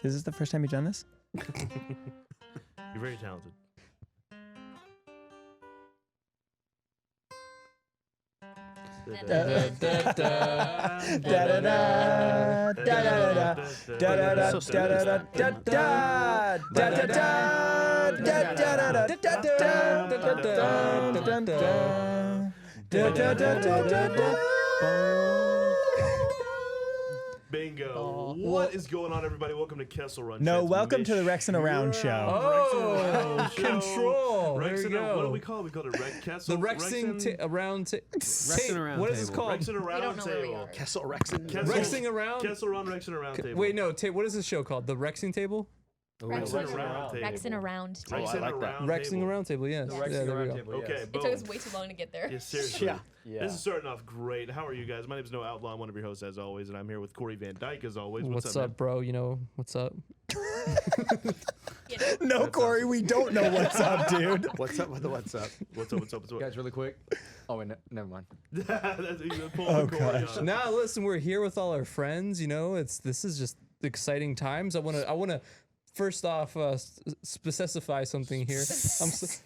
Is this the first time you've done this? You're very talented. Bingo. What is going on, everybody? Welcome to Kessel Run. No, welcome to the Rex and Around show. Oh, control. Rex There and we go. What do we call it? We call it Rex Kessel. The Rexing around Around What is this table. called? Rex and We Around don't know where we Table. are. Kessel Rexing. Rexing around. Kessel Run, Rex and Around Table. Wait, no. What is this show called? The Rexing Table? Rex and Around Table. Rexing around. Oh, I Rexing like that. Around Rexing Table. around table. Yes. The Yeah, Rexing there we around go. table. Okay, Yes. It took boom. us way too long to get there. Yeah, seriously. Yeah. This is starting off great. How are you guys? My name is Noah Outlaw. I'm one of your hosts as always, and I'm here with Corey Van Dyke as always. What's man? up, bro? You know what's up? You know? No, Corey, we don't know what's up, dude. What's up with the what's up? What's up? What's up? What's up? Guys, really quick. Oh, wait, never mind. That's, you pull Oh, Corey gosh. on. Now, listen, we're here with all our friends. You know, this is just exciting times. I wanna first off specify something here.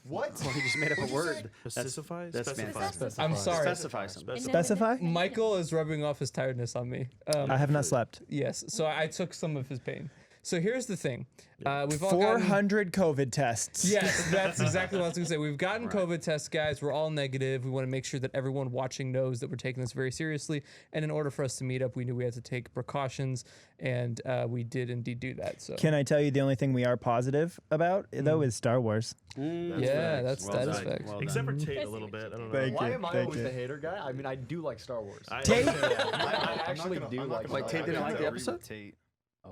What? Well, he just made up a word. Specify? That's Specify. Specify. I'm sorry. Specify something. Specify? Michael is rubbing off his tiredness on me. I have not slept. Yes, so I took some of his pain. So here's the thing. We've all gotten... 400 COVID tests. Yes, that's exactly what I was going to say. We've gotten COVID tests, guys. We're all negative. We want to make sure that everyone watching knows that we're taking this very seriously. And in order for us to meet up, we knew we had to take precautions, and we did indeed do that. So Can I tell you the only thing we are positive about, though, is Star Wars? yeah, that is done. fact. Well Except for done. Tate a little bit. I don't know. Thank Why you, am I thank always you. the hater guy? I mean, I do like Star Wars. Tate? I actually do like Wait, Tate didn't like the episode? Tate.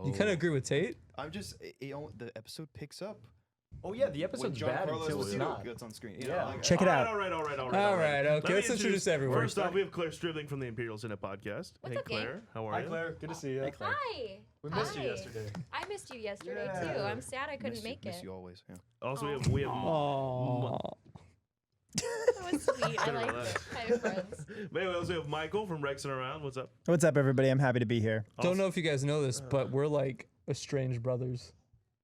You kind of agree with Tate? I'm just the episode picks up. Oh yeah, the episode's when bad Giancarlo until it's Esposito not. gets on screen. Yeah. Check it out. All right. All right, Let okay, me let's introduce everyone. First off, we have Claire Stribling from the Imperial Senate podcast. What's Hey, up, gang? Claire. How are Hi you? Claire, good to see you. Hi. We missed you Hi. yesterday. I missed you yesterday too. I'm sad I couldn't make Miss it. you always. Yeah. Also, we have Aww. That was sweet. I like Relax. it. I have friends. Maybe we also have Michael from Rex and Around. What's up? What's up, everybody? I'm happy to be here. Don't know if you guys know this, but we're like estranged brothers.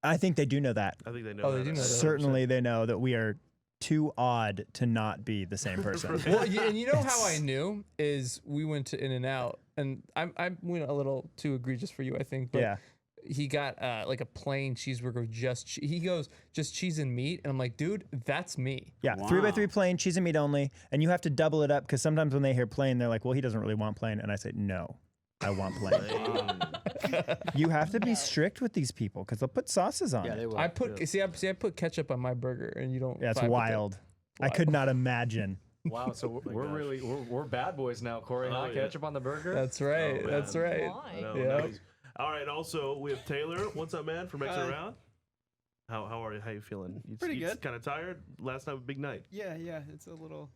I think they do know that. I think they know. Oh, that. they do know that. Certainly they know that we are too odd to not be the same person. Well, and you know how I knew is we went to In-N-Out, and I went a little too egregious for you, I think. But Yeah. he got like a plain cheeseburger with he goes just cheese and meat, and I'm like, dude, that's me. Yeah, 3x3 plain, cheese and meat only, and you have to double it up because sometimes when they hear plain, they're like, well, he doesn't really want plain, and I say, no, I want plain. You have to be strict with these people because they'll put sauces on Yeah, it. they will. I put ketchup on my burger, and you don't. That's vibe with it. wild. I could not imagine. Wow, so we're bad boys now, Corey. Oh, Not yeah. ketchup on the burger. That's right. Oh, that's man. right. I Why? know, Yeah. nice. All right. Also, we have Taylor. What's up, man? From Rex and Around. How are you? How you feeling? Pretty good. Kind of tired. Last night was a big night. Yeah. It's a little.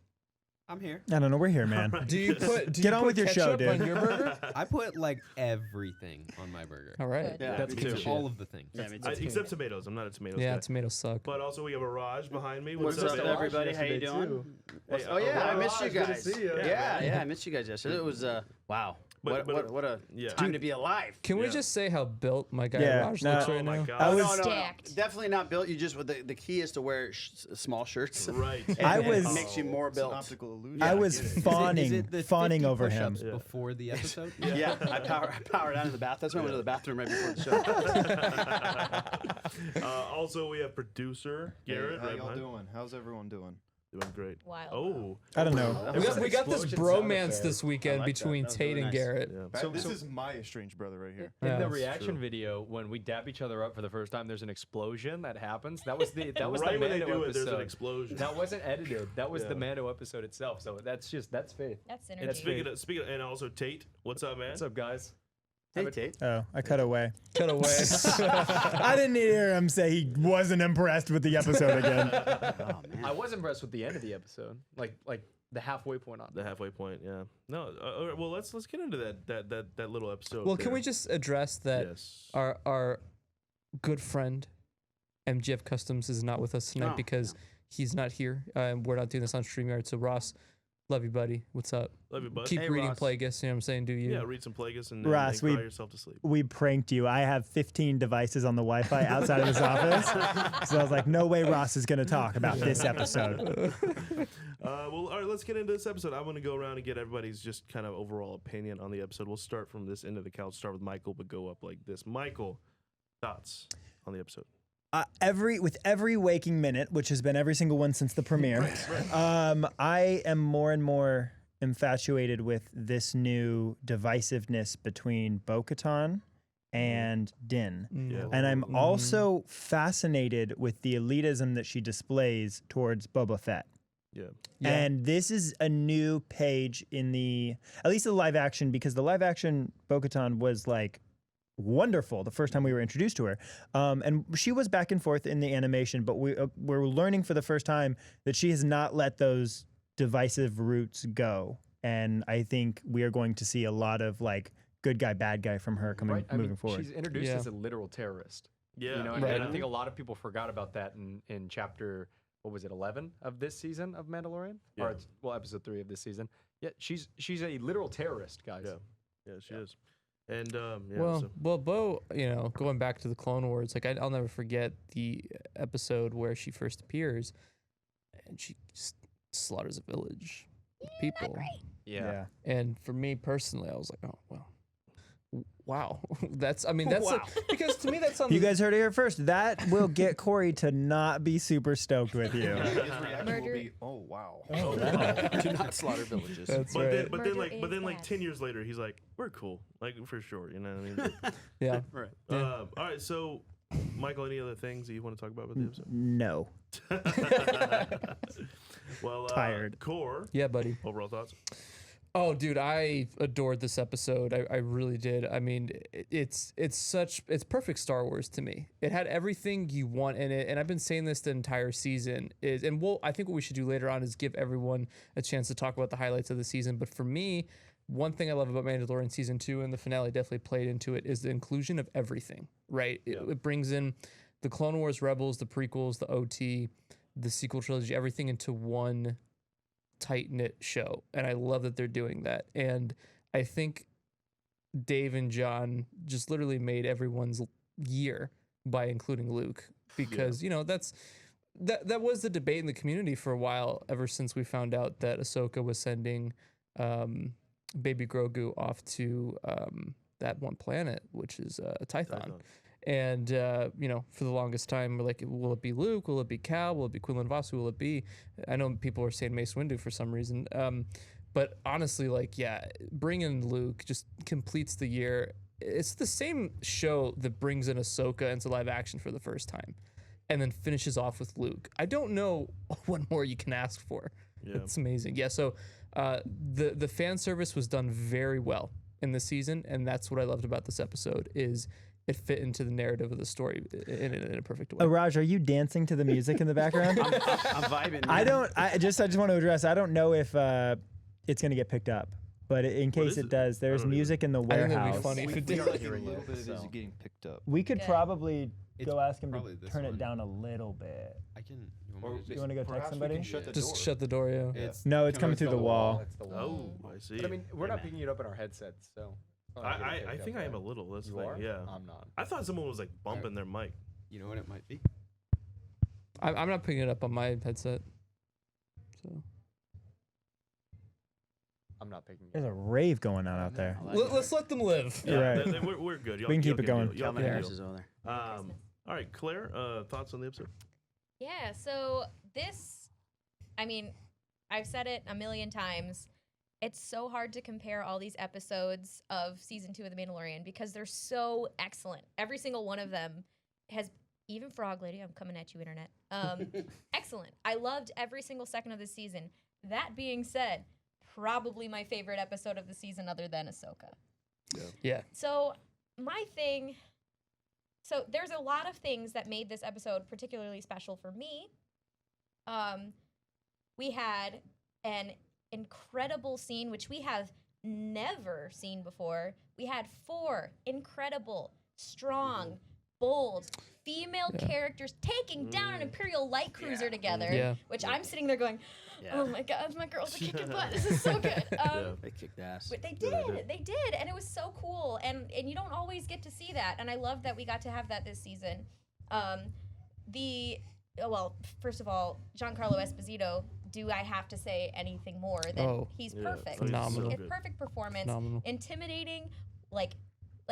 I'm here. I don't know. We're here, man. Do you put Get on with your show, ketchup on dude. your burger? I put like everything on my burger. All right. Good. Yeah, That's me good too. shit. All of the things. Yeah, me too. Except tomatoes. I'm not a tomatoes Yeah, guy. tomatoes suck. But also, we have a Raj behind me. What's up, Raj? everybody? How you Yesterday, doing? too. Hey, Oh yeah, I missed you Raj, good to guys. see you. Yeah, I missed you guys yesterday. It was wow. But- What a yeah. time to be alive. Can we Yeah. just say how built my guy Yeah, Raj no. looks Oh right my now? god. I was- No, Stacked. definitely not built. You just the key is to wear small shirts. Right. And I it was- makes you more It's an built. optical illusion. I I was get it. fawning, the fawning 50 over him. push-ups before the episode? Yeah, I powered out of the bath. That's why I went to the bathroom right before the show. Also, we have producer Garrett. How right y'all behind. doing? How's everyone doing? Doing great. Wild. Oh. I don't know. We got this explosion sound bromance effect. this weekend I like that. between That was Tate really and nice. Garrett. Yeah. So- This so- is my estranged brother right here. In Yeah, the that's reaction true. video, when we dab each other up for the first time, there's an explosion that happens. That was the Right the when they Mando do it, episode. there's an explosion. That wasn't edited. That was Yeah. the Mando episode itself. So that's faith. That's And synergy. speaking of, and also Tate. What's up, man? What's up, guys? Hey, Tate. Oh, I cut away. Cut away. I didn't hear him say he wasn't impressed with the episode again. Oh man. I was impressed with the end of the episode, like the halfway point on. The halfway point, yeah. No, all right, well, let's get into that little episode. Well, can there. we just address that Yes. our good friend MGF Customs is not with us tonight No, because he's not here. And we're not doing this on StreamYard. So Ross, Love you, buddy. What's up? Love you, bud. Keep Hey, reading Ross. Plagueis. You know what I'm saying? Do you? Yeah, read some Plagueis and Ross, cry we- yourself to sleep. We pranked you. I have 15 devices on the Wi-Fi outside of this office. So I was like, no way Ross is going to talk about this episode. Well, all right, let's get into this episode. I want to go around and get everybody's just kind of overall opinion on the episode. We'll start from this end of the couch, start with Michael, but go up like this. Michael, thoughts on the episode? With every waking minute, which has been every single one since the premiere, I am more and more infatuated with this new divisiveness between Bo-Katan and Din. Yeah. And I'm also fascinated with the elitism that she displays towards Boba Fett. Yeah. And this is a new page in at least the live action, because the live action Bo-Katan was like wonderful the first time we were introduced to her. And she was back and forth in the animation, but we're learning for the first time that she has not let those divisive roots go. And I think we are going to see a lot of like good guy, bad guy from her moving forward. She's introduced Yeah. as a literal terrorist. Yeah. You know, and, Right. and I think a lot of people forgot about that in chapter, what was it, 11 of this season of Mandalorian? Yeah. Or episode 3 of this season. Yeah, she's a literal terrorist, guys. Yeah. Yeah, she is. And Well, Bo, going back to the Clone Wars, like I'll never forget the episode where she first appears, and she just slaughters a village of people. Yeah. And for me personally, I was like, oh well, wow, that's like, because to me that's something. You guys heard it here first. That will get Corey to not be super stoked with you. His reaction will Murder. be, oh wow. Do not slaughter villages. That's but right. then Murder like is 10 bad. years later, he's like, we're cool, like for sure. You know what I mean? Yeah. Right. All right, so Michael, any other things that you want to talk about the episode? No. Well, Tired. Core, Yeah, buddy. overall thoughts? Oh, dude, I adored this episode. I really did. I mean, it's perfect Star Wars to me. It had everything you want in it, and I've been saying this the entire season. I think what we should do later on is give everyone a chance to talk about the highlights of the season. But for me, one thing I love about Mandalorian season 2 and the finale definitely played into it is the inclusion of everything. Right? It brings in the Clone Wars, Rebels, the prequels, the OT, the sequel trilogy, everything into one tight-knit show, and I love that they're doing that. And I think Dave and John just literally made everyone's year by including Luke, because that was the debate in the community for a while, ever since we found out that Ahsoka was sending baby Grogu off to that one planet, which is Tython. And, for the longest time, we're like, will it be Luke? Will it be Cal? Will it be Quinlan Vos? Who will it be? I know people are saying Mace Windu for some reason. But honestly, bringing Luke just completes the year. It's the same show that brings in Ahsoka into live action for the first time and then finishes off with Luke. I don't know what more you can ask for. Yeah. It's amazing. Yeah, so the fan service was done very well in this season, and that's what I loved about this episode is it fit into the narrative of the story in a perfect way. Raj, are you dancing to the music in the background? I'm vibing. I just want to address, I don't know if it's going to get picked up, but in case is it it? does, there's don't music in the I think that'd be warehouse. funny if We it did. are Hearing hearing a little it, bit of it is so. getting picked up. We could Good. probably It's go ask him to probably this turn it one. down a little bit. I can. You want to go text Perhaps we somebody? can shut the Just door. shut the door, yeah. It's No, it's coming through the wall. It's the wall. Oh, I see. But I mean, we're not picking it up in our headsets, so. it's not gonna I pick up, think I am a right? little. That's the You thing. are? Yeah. I'm not. I thought someone was like bumping their mic. You know what it might be? I'm not picking it up on my headset. So I'm not picking it There's up. a rave going on out there. let's let them live. You're right. We're good. Y'all, We can keep y'all it going. deal. Y'all Calvin can Harris deal. is over there. All right, Claire, thoughts on the episode? Yeah, so this, I mean, I've said it a million times. It's so hard to compare all these episodes of season 2 of The Mandalorian because they're so excellent. Every single one of them has, even Frog Lady, I'm coming at you, internet. Excellent. I loved every single second of this season. That being said, probably my favorite episode of the season other than Ahsoka. Yeah. So there's a lot of things that made this episode particularly special for me. We had an incredible scene, which we have never seen before. We had 4 incredible, strong, bold female characters taking down an Imperial light cruiser together, Yeah. which I'm sitting there going, Oh my God, my girls are kicking butt. This is so good. They kicked ass. But they did, and it was so cool. And you don't always get to see that, and I love that we got to have that this season. Well, first of all, Giancarlo Esposito. Do I have to say anything more than he's perfect? Phenomenal. It's perfect performance, intimidating, like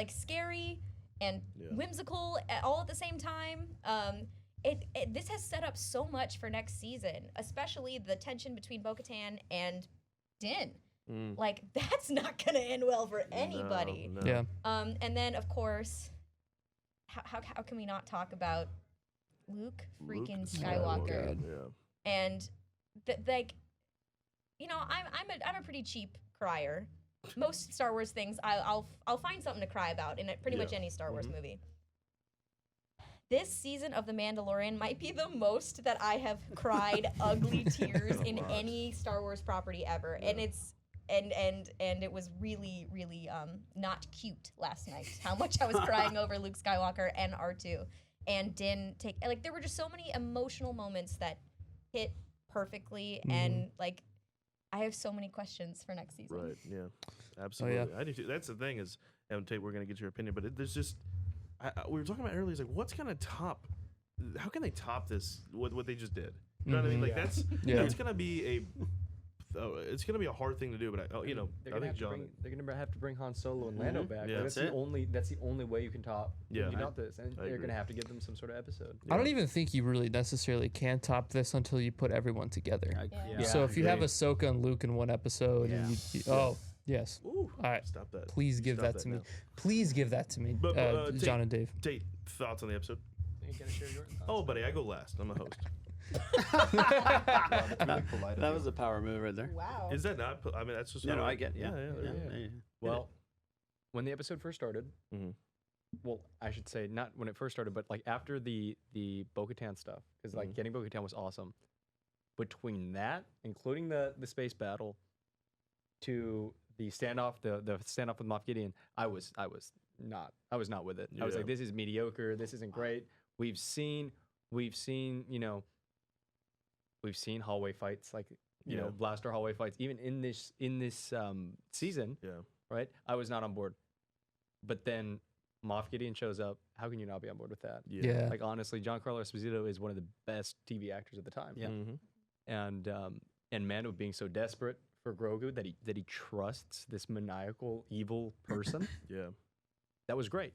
scary and whimsical all at the same time. This has set up so much for next season, especially the tension between Bo-Katan and Din. Like, that's not gonna end well for anybody. No. Yeah. And then of course, how can we not talk about Luke freaking Skywalker? And like, you know, I'm a pretty cheap crier. Most Star Wars things, I'll find something to cry about in pretty much any Star Wars movie. This season of The Mandalorian might be the most that I have cried ugly tears in any Star Wars property ever, and it's and it was really not cute last night. How much I was crying over Luke Skywalker and R2, and Din there were just so many emotional moments that hit perfectly, and like I have so many questions for next season. Right. Yeah. Absolutely. I do too. That's the thing is, and Tate, we're gonna get your opinion, but there's just. We were talking about earlier. It's like, what's gonna top? How can they top this? What they just did? You know what I mean? Like that's gonna be it's gonna be a hard thing to do. But they're gonna have to bring Han Solo and Lando back. Yeah. Like, that's the only way you can top. Yeah. You top this, and I they're agree. gonna have to give them some sort of episode. I don't even think you really necessarily can top this until you put everyone together. So if you have Ahsoka and Luke in one episode, and yes. Ooh, all right. Stop that. Please give Stop that to me. now. Please give that to me, But, John and Dave. Tate, thoughts on the episode? You gotta share your thoughts. Oh, buddy, I go last. I'm a host. That was a power move right there. Wow. Is that not? I mean, that's just. No, how I get. Yeah. yeah. Well, when the episode first started, Mhm. well, I should say not when it first started, but like after the Bo-Katan stuff, because like getting Bo-Katan was awesome. Between that, including the space battle, to the standoff, the standoff with Moff Gideon, I was not with it. I was like, this is mediocre. This isn't great. We've seen hallway fights, like blaster hallway fights, even in this season. Yeah. Right. I was not on board, but then Moff Gideon shows up. How can you not be on board with that? Yeah. Like honestly, Giancarlo Esposito is one of the best TV actors at the time. Yeah. And Mando being so desperate for Grogu that he trusts this maniacal evil person. Yeah. That was great.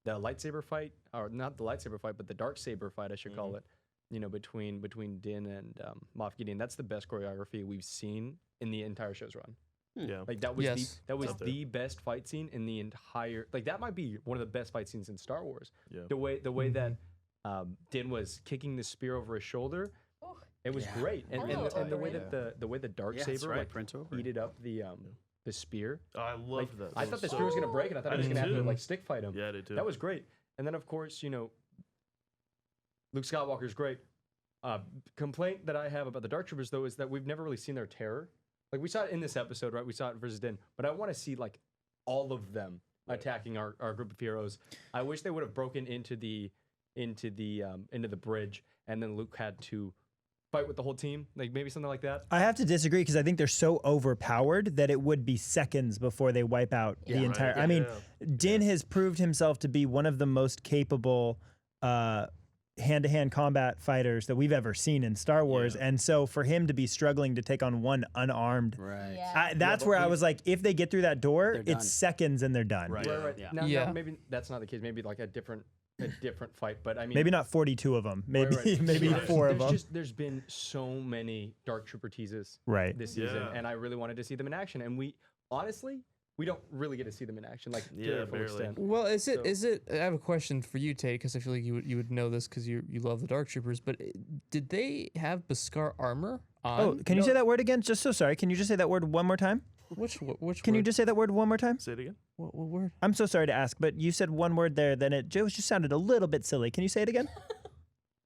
The lightsaber fight, or not the lightsaber fight, but the dark saber fight, I should call it. Between Din and Moff Gideon, that's the best choreography we've seen in the entire show's run. Yeah. Like that was Yes. the best fight scene in the entire. Like that might be one of the best fight scenes in Star Wars. Yeah. The way that Din was kicking the spear over his shoulder, it was great. And the way that the way the dark saber like Prince over. heated up the spear. Oh, I loved that. I thought the spear was gonna break, and I thought he was did gonna have to too. like stick fight him. Yeah, I did too. That was great. And then of course, Luke Skywalker's great. Complaint that I have about the Dark Troopers though is that we've never really seen their terror. Like we saw it in this episode, right? We saw it versus Din, but I want to see like all of them attacking our group of heroes. I wish they would have broken into the bridge, and then Luke had to fight with the whole team, like maybe something like that. I have to disagree because I think they're so overpowered that it would be seconds before they wipe out the entire. Right. I mean, Din has proved himself to be one of the most capable hand-to-hand combat fighters that we've ever seen in Star Wars, and so for him to be struggling to take on one unarmed, Right. that's where I was like, if they get through that door, They're done. it's seconds and they're done. Right. Right. Yeah. Now, maybe that's not the case. Maybe like a different fight. But I mean, Maybe not 42 of them. Maybe right. maybe There's- 4 of them. There's been so many Dark Trooper teases Right. this season, Yeah. and I really wanted to see them in action. And we honestly, we don't really get to see them in action, like to Yeah, their full barely. extent. Well, is it? I have a question for you, Tate, because I feel like you would know this because you love the Dark Troopers. But did they have Beskar armor on? Oh, can you say that word again? Just so sorry. Can you just say that word one more time? Which Can you word? just say that word one more time? Say it again. What word? I'm so sorry to ask, but you said one word there, then it just sounded a little bit silly. Can you say it again?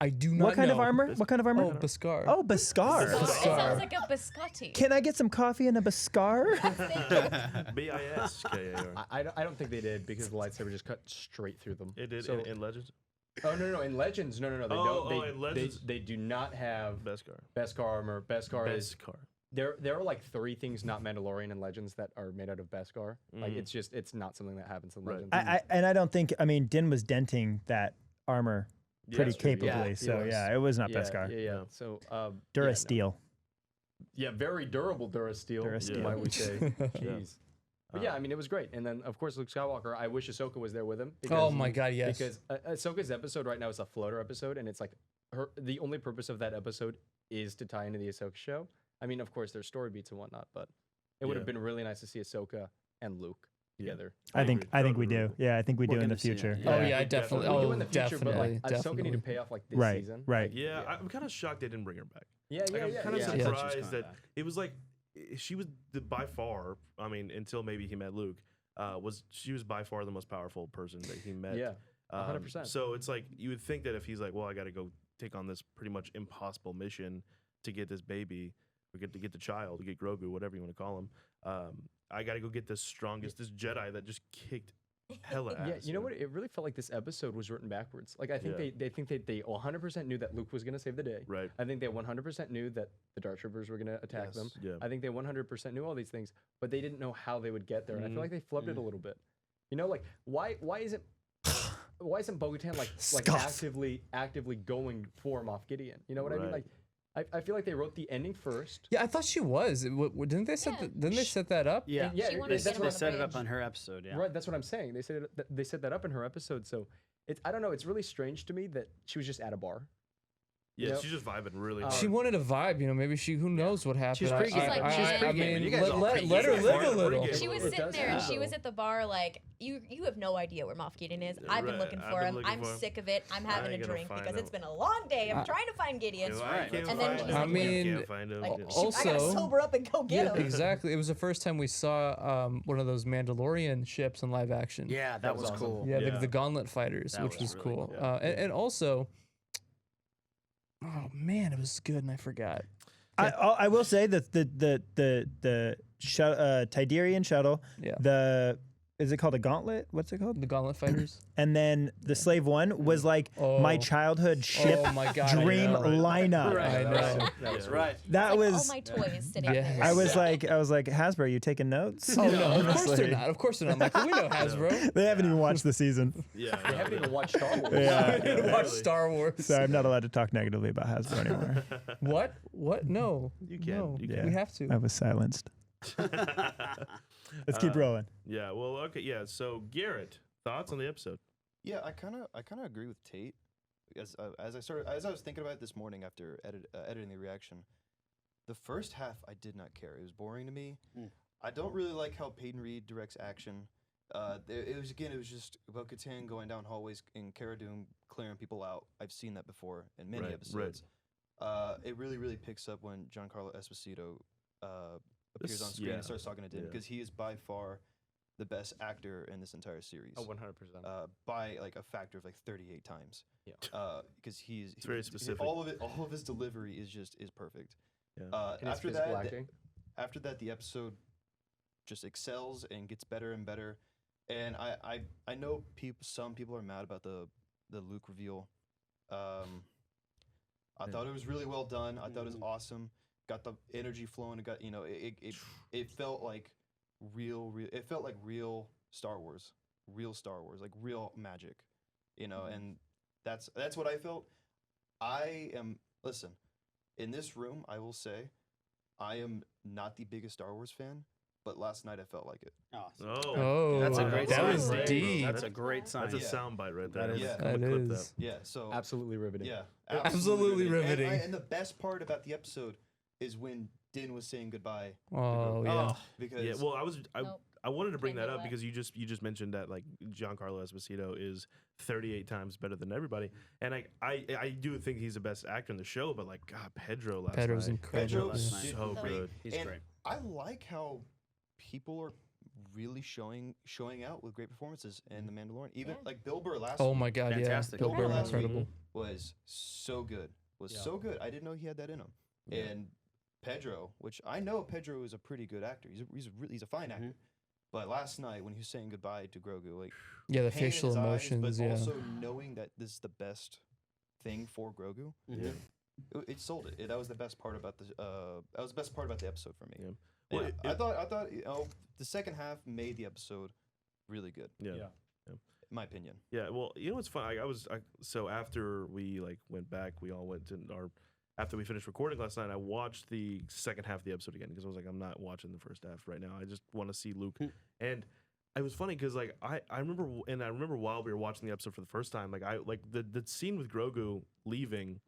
I do not. What kind of know. armor? What kind of armor? Oh, Beskar. Oh, Beskar. It sounds like a biscotti. Can I get some coffee and a Beskar? Biskar. I don't think they did because the lightsaber just cut straight through them. It did So in Legends. Oh no! In Legends, no. They Oh, don't. oh, in Legends- They do not have Beskar. Beskar armor. Beskar is Beskar. there are like 3 things not Mandalorian in Legends that are made out of Beskar. Like it's not something that happens in Legends. I don't think. I mean, Din was denting that armor pretty that's true. capably. Yeah, so was. yeah, it was not yeah, Beskar. Yeah. So Dura Steel. Yeah, very durable Durasteel, Durasteel. might we say. Jeez. But yeah, I mean, it was great. And then, of course, Luke Skywalker, I wish Ahsoka was there with him. Oh my God, yes. Because Ahsoka's episode right now is a floater episode, and it's like the only purpose of that episode is to tie into the Ahsoka show. I mean, of course, there's story beats and whatnot, but it would have been really nice to see Ahsoka and Luke together. I think we do. Yeah, I think we do in the gonna see it, future. yeah. Oh yeah, definitely. We do Oh, in the future, but like definitely. Ahsoka need to pay off like this Right, season. right. Yeah, I'm kind of shocked they didn't bring her back. Yeah, Like, I'm kind of yeah. surprised that it was like she was by far. I mean, until maybe he met Luke, she was by far the most powerful person that he met. Yeah, 100%. So it's like you would think that if he's like, well, I got to go take on this pretty much impossible mission to get this baby, or get the child, to get Grogu, whatever you want to call him. I got to go get this strongest, this Jedi that just kicked hella ass. Yeah, you know what? It really felt like this episode was written backwards. Like I think they think they 100% knew that Luke was going to save the day. Right. I think they 100% knew that the Dark Troopers were going to attack them. Yeah. I think they 100% knew all these things, but they didn't know how they would get there. And I feel like they flubbed it a little bit. You know, like why isn't Bo-Katan like Scoff. actively going for Moff Gideon? You know what I mean? Right. Like I feel like they wrote the ending first. Yeah, I thought she was. Didn't they set? Yeah. Didn't they set that up? Yeah, Yeah, She wanted to that's get him what on the set it up bridge. on her episode. Yeah, Right, that's what I'm saying. They set that up in her episode, so I don't know. It's really strange to me that she was just at a bar. Yeah, Yep. she's just vibing really hard. She wanted a vibe, maybe who knows what happened. She's I- pre-gaming. I- She's I pre-gaming. mean, You guys all let her pre-gaming. live a little. Pre-gaming. She was It sitting does there and happen. she was at the bar like, you have no idea where Moff Gideon is. I've been Right, looking I've for been him. looking I'm for him. sick of it. I'm having I a ain't gonna drink find because him. it's been a long day of trying to find Gideon. I can't And then find she's him. like, I mean, Can't find him. Like, Yeah. I gotta Also- sober up and go get Yeah, him. exactly. It was the first time we saw one of those Mandalorian ships in live action. yeah, that was awesome. cool. Yeah, Yeah. The Gauntlet Fighters, That which was was really cool. cool. And also, oh man, it was good and I forgot. I will say that the Tiderian shuttle, Yeah. is it called a gauntlet? What's it called? The Gauntlet Fighters. And then the Slave One was like my Oh. childhood ship Oh my God, I dream know. lineup. I know. That was Right. That Like was. all my toys sitting Yes. there. I was like Hasbro, you taking notes? Oh no, of course Honestly. they're not. Of course they're not. Michael, we know Hasbro. They haven't even watched the season, Yeah, They haven't even watched Star Wars. Yeah. We didn't watch Star Wars. so I'm not allowed to talk negatively about Hasbro anymore. What? What? No. You can. No. You can. We have to. I was silenced. Let's keep rolling. Yeah. Well. Okay. Yeah. So Garrett, thoughts on the episode? Yeah, I kind of agree with Tate. As I was thinking about it this morning after editing the reaction, the first half I did not care. It was boring to me. I don't really like how Peyton Reed directs action. It was just Bo-Katan going down hallways in Cara Dune clearing people out. I've seen that before in many Right, episodes. It really picks up when Giancarlo Esposito appears on screen and starts talking to Din, because he is by far the best actor in this entire series. Oh, 100%. By like a factor of like 38 times. Yeah. Because he's very specific. All of his delivery is perfect. Yeah. And his After physical that, acting. after that, the episode just excels and gets better and better. And I know some people are mad about the Luke reveal. I thought it was really well done. I thought it was awesome. Got the energy flowing. It got it felt like real. It felt like real Star Wars, like real magic, And that's what I felt. Listen, in this room, I will say, I am not the biggest Star Wars fan, but last night I felt like it. Awesome. Oh, That's a great that sign. was Right. deep. That's a great sign. That's a Yeah. soundbite right there. That is- Yeah. That Clip is. Yeah. So Absolutely riveting. yeah, Absolutely riveting. And the best part about the episode is when Din was saying goodbye. Oh yeah. Because Yeah. Well, Nope. I wanted to bring Can't that do up that. because you just mentioned that like Giancarlo Esposito is 38 times better than everybody, and I do think he's the best actor in the show. But like God, Pedro last Pedro's night. incredible. Pedro Pedro did so great. good. He's And great. I like how people are really showing out with great performances in The Mandalorian. Even Yeah. like Bill Burr last Oh week my God, Fantastic. yeah. Bill Burr, Last week incredible. was so good. Yeah. So good. I didn't know he had that in him. And Pedro, which I know Pedro is a pretty good actor. He's a fine actor. But last night when he was saying goodbye to Grogu, like Yeah, the pain in facial his eyes, emotions. but Yeah. also knowing that this is the best thing for Grogu, it sold it. That was the best part about that was the best part about the episode for me. Yeah. Yeah, Well, I thought the second half made the episode really good. Yeah. In my opinion. Yeah, well, you know what's fun? So after we went back, we all went to after we finished recording last night, I watched the second half of the episode again because I was like, I'm not watching the first half right now. I just want to see Luke. And it was funny because I remember while we were watching the episode for the first time, the scene with Grogu leaving,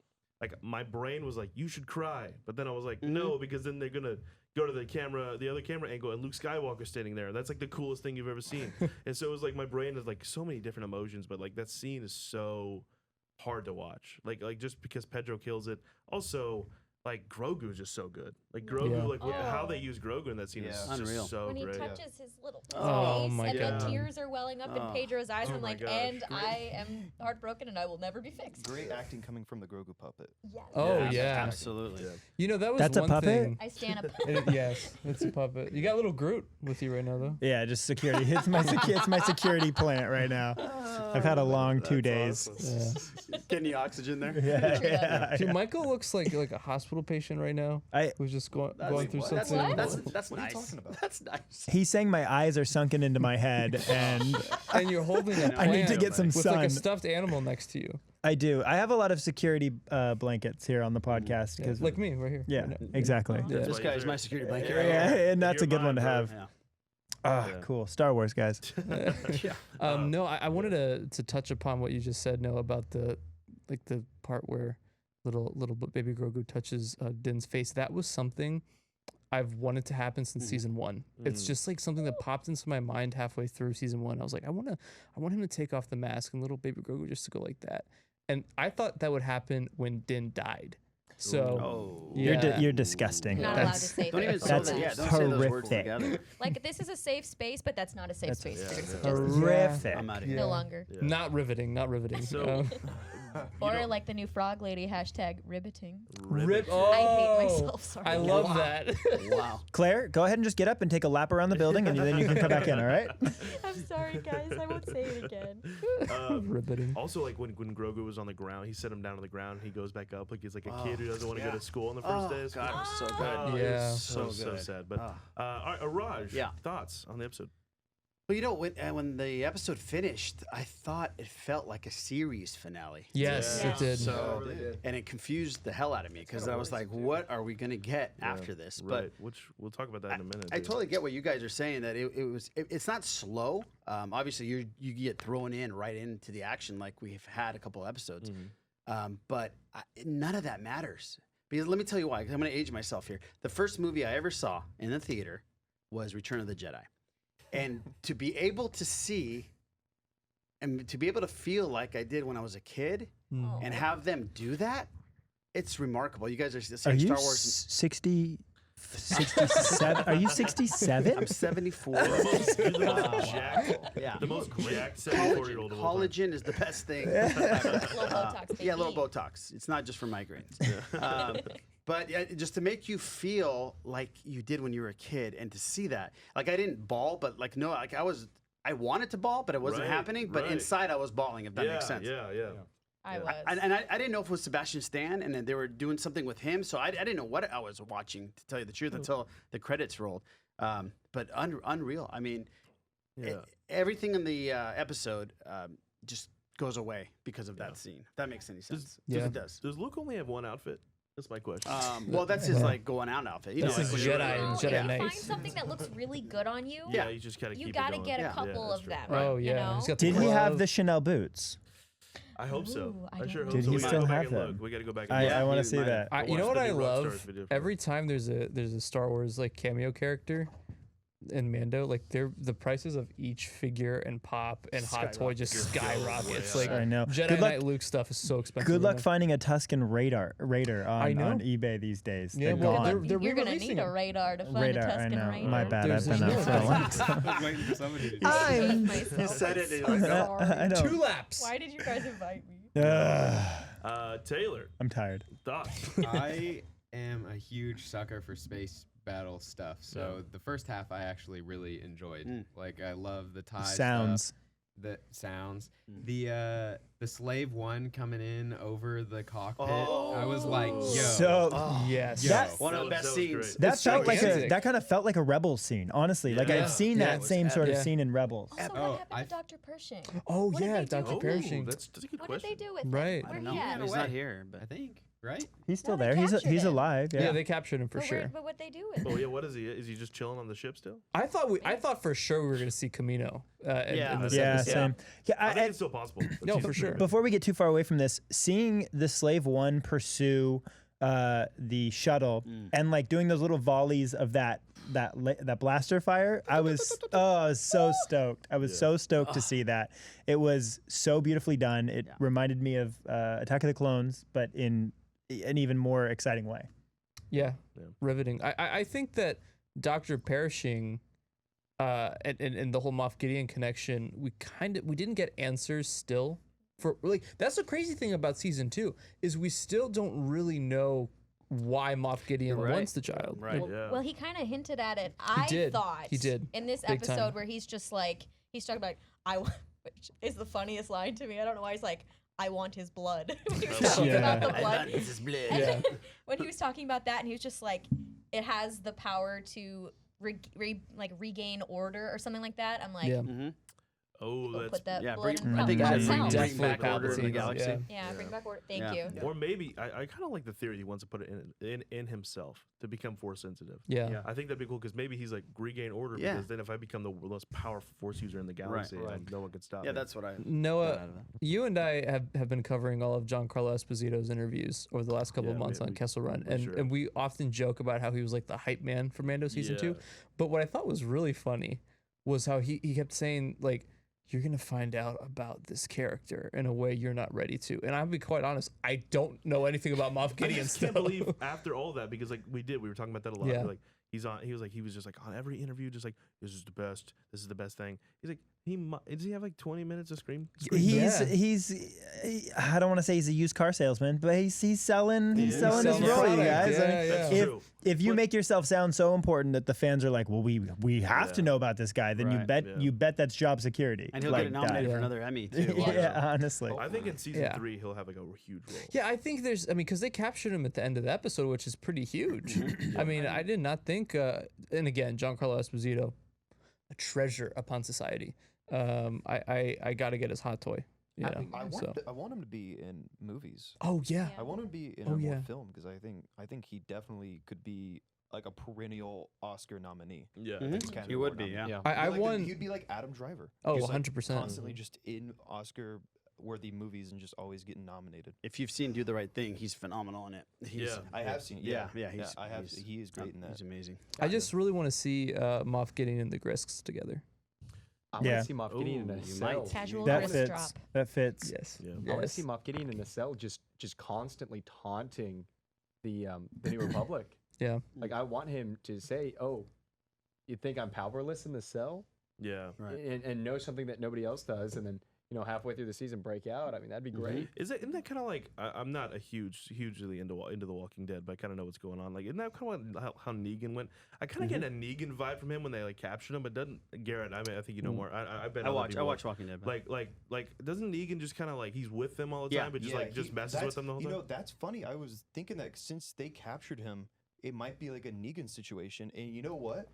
like my brain was like, you should cry, but then I was like, no, because then they're gonna go to the other camera angle, and Luke Skywalker standing there. That's like the coolest thing you've ever seen. And so it was like my brain has like so many different emotions, but like that scene is so hard to watch. Like just because Pedro kills it. Also, like Grogu is just so good. Like Grogu, how they use Grogu in that scene is Unreal. just so When he great. touches his little face Oh my and God. the tears are welling up in Pedro's eyes, Oh I'm my like, gosh. and I am heartbroken and I will never be fixed. Great acting coming from the Grogu puppet. Yes. Oh Yeah, yeah. Absolutely. You know that was That's a one puppet? thing. I stand up. Yes, it's a puppet. You got little Groot with you right now, though. Yeah, just security. It's my security plant right now. I've had a long 2 days. Getting the oxygen there. Yeah. Dude, Michael looks like a hospital patient right now. Who's just going through That's, something. that's What are you nice. talking about? That's nice. He's saying my eyes are sunken into my head, and And you're holding a I need to plant get some with like sun. a stuffed animal next to you. I do. I have a lot of security blankets here on the podcast because, Like me, right here. yeah, right now. exactly. Yeah. This guy's my security blanket. Yeah, and that's a You're good one to mine, have. Yeah. Ah, Yeah. cool. Star Wars, guys. No, I wanted to touch upon what you just said, Noah, about the part where little baby Grogu touches Din's face. That was something I've wanted to happen since season 1. It's just like something that popped into my mind halfway through season 1. I was like, I want him to take off the mask and little baby Grogu just to go like that. And I thought that would happen when Din died. So You're disgusting. Not allowed to say Don't even things say like that. that. Yeah, don't say those words horrific. together. Like, this is a safe space, but that's not a safe space. If you're gonna suggest this. Horrific. I'm out of here. No longer. Not riveting. So, Or like the new frog lady hashtag ribbiting. Rip. I hate Oh, myself. Sorry. I love that. Wow. Claire, go ahead and just get up and take a lap around the building, and then you can come back in. All right? I'm sorry, guys. I won't say it again. Riveting. Also, like when Grogu was on the ground, he set him down on the ground. He goes back up like he's like a kid who doesn't want to go to school on the first day. of school. God, it was so good. Oh, it Yeah. was so So sad. But Ah. all right, Raj, Yeah. thoughts on the episode? Well, you know, when the episode finished, I thought it felt like a series finale. Yes, Yeah. it did. So, and it confused the hell out of me because I was like, what are we going to get after this? Right, which we'll talk about that in a minute. I too. totally get what you guys are saying, that it's not slow. Obviously, you get thrown in right into the action like we've had a couple of episodes. But none of that matters. Because let me tell you why. 'Cause I'm going to age myself here. The first movie I ever saw in the theater was Return of the Jedi. And to be able to see and to be able to feel like I did when I was a kid and have them do that, it's remarkable. You guys are Are saying you Star Wars. 67? Are you 67? I'm 74. You're the most jacked, Yeah. the most jacked 74-year-old of all time. Collagen is the best thing. Little Botox, baby. Yeah, a little Botox. It's not just for migraines. But just to make you feel like you did when you were a kid, and to see that, like I didn't bawl, but like no, like I wanted to bawl, but it wasn't Right, happening. But right. inside, I was bawling. If that makes sense. Yeah. I was. And I didn't know if it was Sebastian Stan, and then they were doing something with him, so I didn't know what I was watching, to tell you the truth, until the credits rolled. But unreal. I mean, everything in the episode just goes away because of that scene. If that makes any sense. Yeah. It does. Does Luke only have one outfit? That's my question. Well, that's his like going out outfit. You This know, is like, Jedi No, and if Jedi you find Knights. something that looks really good on you, yeah, you just gotta you keep gotta it going. get a Yeah. couple that's of true. them. Oh you yeah. know? He's got the Did he have glove. the Chanel boots? I hope so. Ooh, I I sure don't hope Did so. he We gotta still go back have and them? look. We gotta go back and I look. want to he see might that. We'll You know watch what the I new Rockstars love? video for Every time there's a Star Wars like cameo character in Mando, like the prices of each figure and pop and hot toy just skyrockets. Like I know. Jedi Good luck- Knight Luke stuff is so expensive. Good right luck now. finding a Tuscan Raider I know. on eBay these days. Yeah, They're well, gone. they're You're gonna re-releasing need a them. radar to find Radar, a I Tuscan know. Raider. My bad. There's I've been no- out for a long time. I was waiting for somebody to do I that. hate myself. He said it. I'm Like, so I sorry. know. 2 laps. Why did you guys invite me? Taylor, I'm tired. thoughts? I am a huge sucker for space battle stuff. So the first half I actually really enjoyed. Like I love the tie Sounds. stuff, the sounds. The slave one coming in over the cockpit. I was like, yo. So Yes. Yo. That- One of the That best was scenes. great. that It's felt like gigantic. that kind of felt like a Rebels scene, honestly. Like Yeah. I've seen Yeah, that it was same sort of epic. scene in Rebels. Also, Oh, what happened I- to Dr. Pershing? Oh What did yeah, they do Dr. with Pershing. That's a good What question. did they do with Right. him? I Where I don't he know. at? He's away. not here, but I think, right? He's still No, they there. He's captured him. alive. Yeah, Yeah. they captured him for But sure. But what they do with Oh him? yeah, what is he? Is he just chilling on the ship still? I thought for sure we were gonna see Camino. Yeah. In this Yeah, episode. same. Yeah, I think I, it's still possible. No, for sure. before we get too far away from this, seeing the Slave One pursue the shuttle and like doing those little volleys of that blaster fire, I was so stoked. I was so stoked to see that. It was so beautifully done. It reminded me of Attack of the Clones, but in an even more exciting way. Yeah, Yeah. riveting. I think that Dr. Pershing and the whole Moff Gideon connection, we didn't get answers still. For like that's the crazy thing about season 2 is we still don't really know why Moff Gideon Right. wants the child. Right. Like, Yeah. Well, he kind of hinted at it. I did. thought He did. in this Big time. episode where he's just like he's talking about which is the funniest line to me. I don't know why he's like I want his blood. When he was talking about the blood. This is blood. And Yeah. then when he was talking about that, and he was just like, it has the power to regain order or something like that. I'm like, Yeah. Oh, go that's put that Yeah, blood bring, in I think it Palpatine's said Palpatine. house. bring Definitely back order in the Palpatine's, galaxy. yeah. Yeah, bring back order. Thank Yeah. you. Or maybe I kind of like the theory he wants to put it in himself to become force sensitive. Yeah. I think that'd be cool because maybe he's like regain order Yeah. because then if I become the most powerful force user in the galaxy, Right. no one can stop Yeah, me. that's what I. got Noah, out of that. you and I have been covering all of Giancarlo Esposito's interviews over the last couple of Yeah, months on we- Kessel Run, we sure and we often joke about how he was like the hype man for Mando season 2. Yeah. But what I thought was really funny was how he kept saying like, you're gonna find out about this character in a way you're not ready to. And I'll be quite honest, I don't know anything about Moff I Gideon just still. can't believe after all that because like we were talking about that a lot. Yeah. Like he was just like on every interview, just like this is the best thing. He's like does he have like 20 minutes of screen? He's I don't want to say he's a used car salesman, but he's selling his selling role, you product, guys. yeah, I mean, yeah. That's if true. if you But- make yourself sound so important that the fans are like, well, we have to Yeah. know about this guy, then Right. Yeah. you bet that's job security. And he'll like get nominated that. for Yeah. another Emmy too. Yeah, honestly. I think in season Yeah. 3 he'll have like a huge role. Yeah, I think because they captured him at the end of the episode, which is pretty huge. I mean, I did not think, and again, Giancarlo Esposito, a treasure upon society. I got to get his hot toy. You know, I want him to be in movies. Oh yeah. I want him to be in Oh, a yeah. more film because I think he definitely could be like a perennial Oscar nominee. Yeah. Mhm. Next Academy He would Award be, nominee. yeah. I He'd be like won. He'd be like Adam Driver. Oh, just, like, 100%. Constantly just in Oscar-worthy movies and just always getting nominated. If you've seen Do the Right Thing, he's phenomenal in it. He's, Yeah. I have seen. Yeah, Yeah, he's, I have. he's- He is great in that. He's amazing. I just really want to see Moff Gideon and the Grisks together. I want Yeah. to see Moff Gideon in Ooh, a you cell. might. Casual That wrist fits. drop. That fits. Yes. Yeah. I want to see Moff Gideon in a cell, just constantly taunting the New Republic. Yeah. Like I want him to say, "Oh, you think I'm powerless in the cell?" Yeah. Right. and know something that nobody else does, and then halfway through the season break out. I mean, that'd be great. Isn't that kind of like I'm not a hugely into The Walking Dead, but I kind of know what's going on. Like, isn't that kind of how Negan went? I kind of get a Negan vibe from him when they like captured him, but doesn't Garrett? I mean, I think you know more. I bet I other watch people- Walking Dead. but- like doesn't Negan just kind of like he's with them all the Yeah. time, but just Yeah, just messes with them the whole You time? know, that's funny. I was thinking that since they captured him, it might be like a Negan situation. And you know what?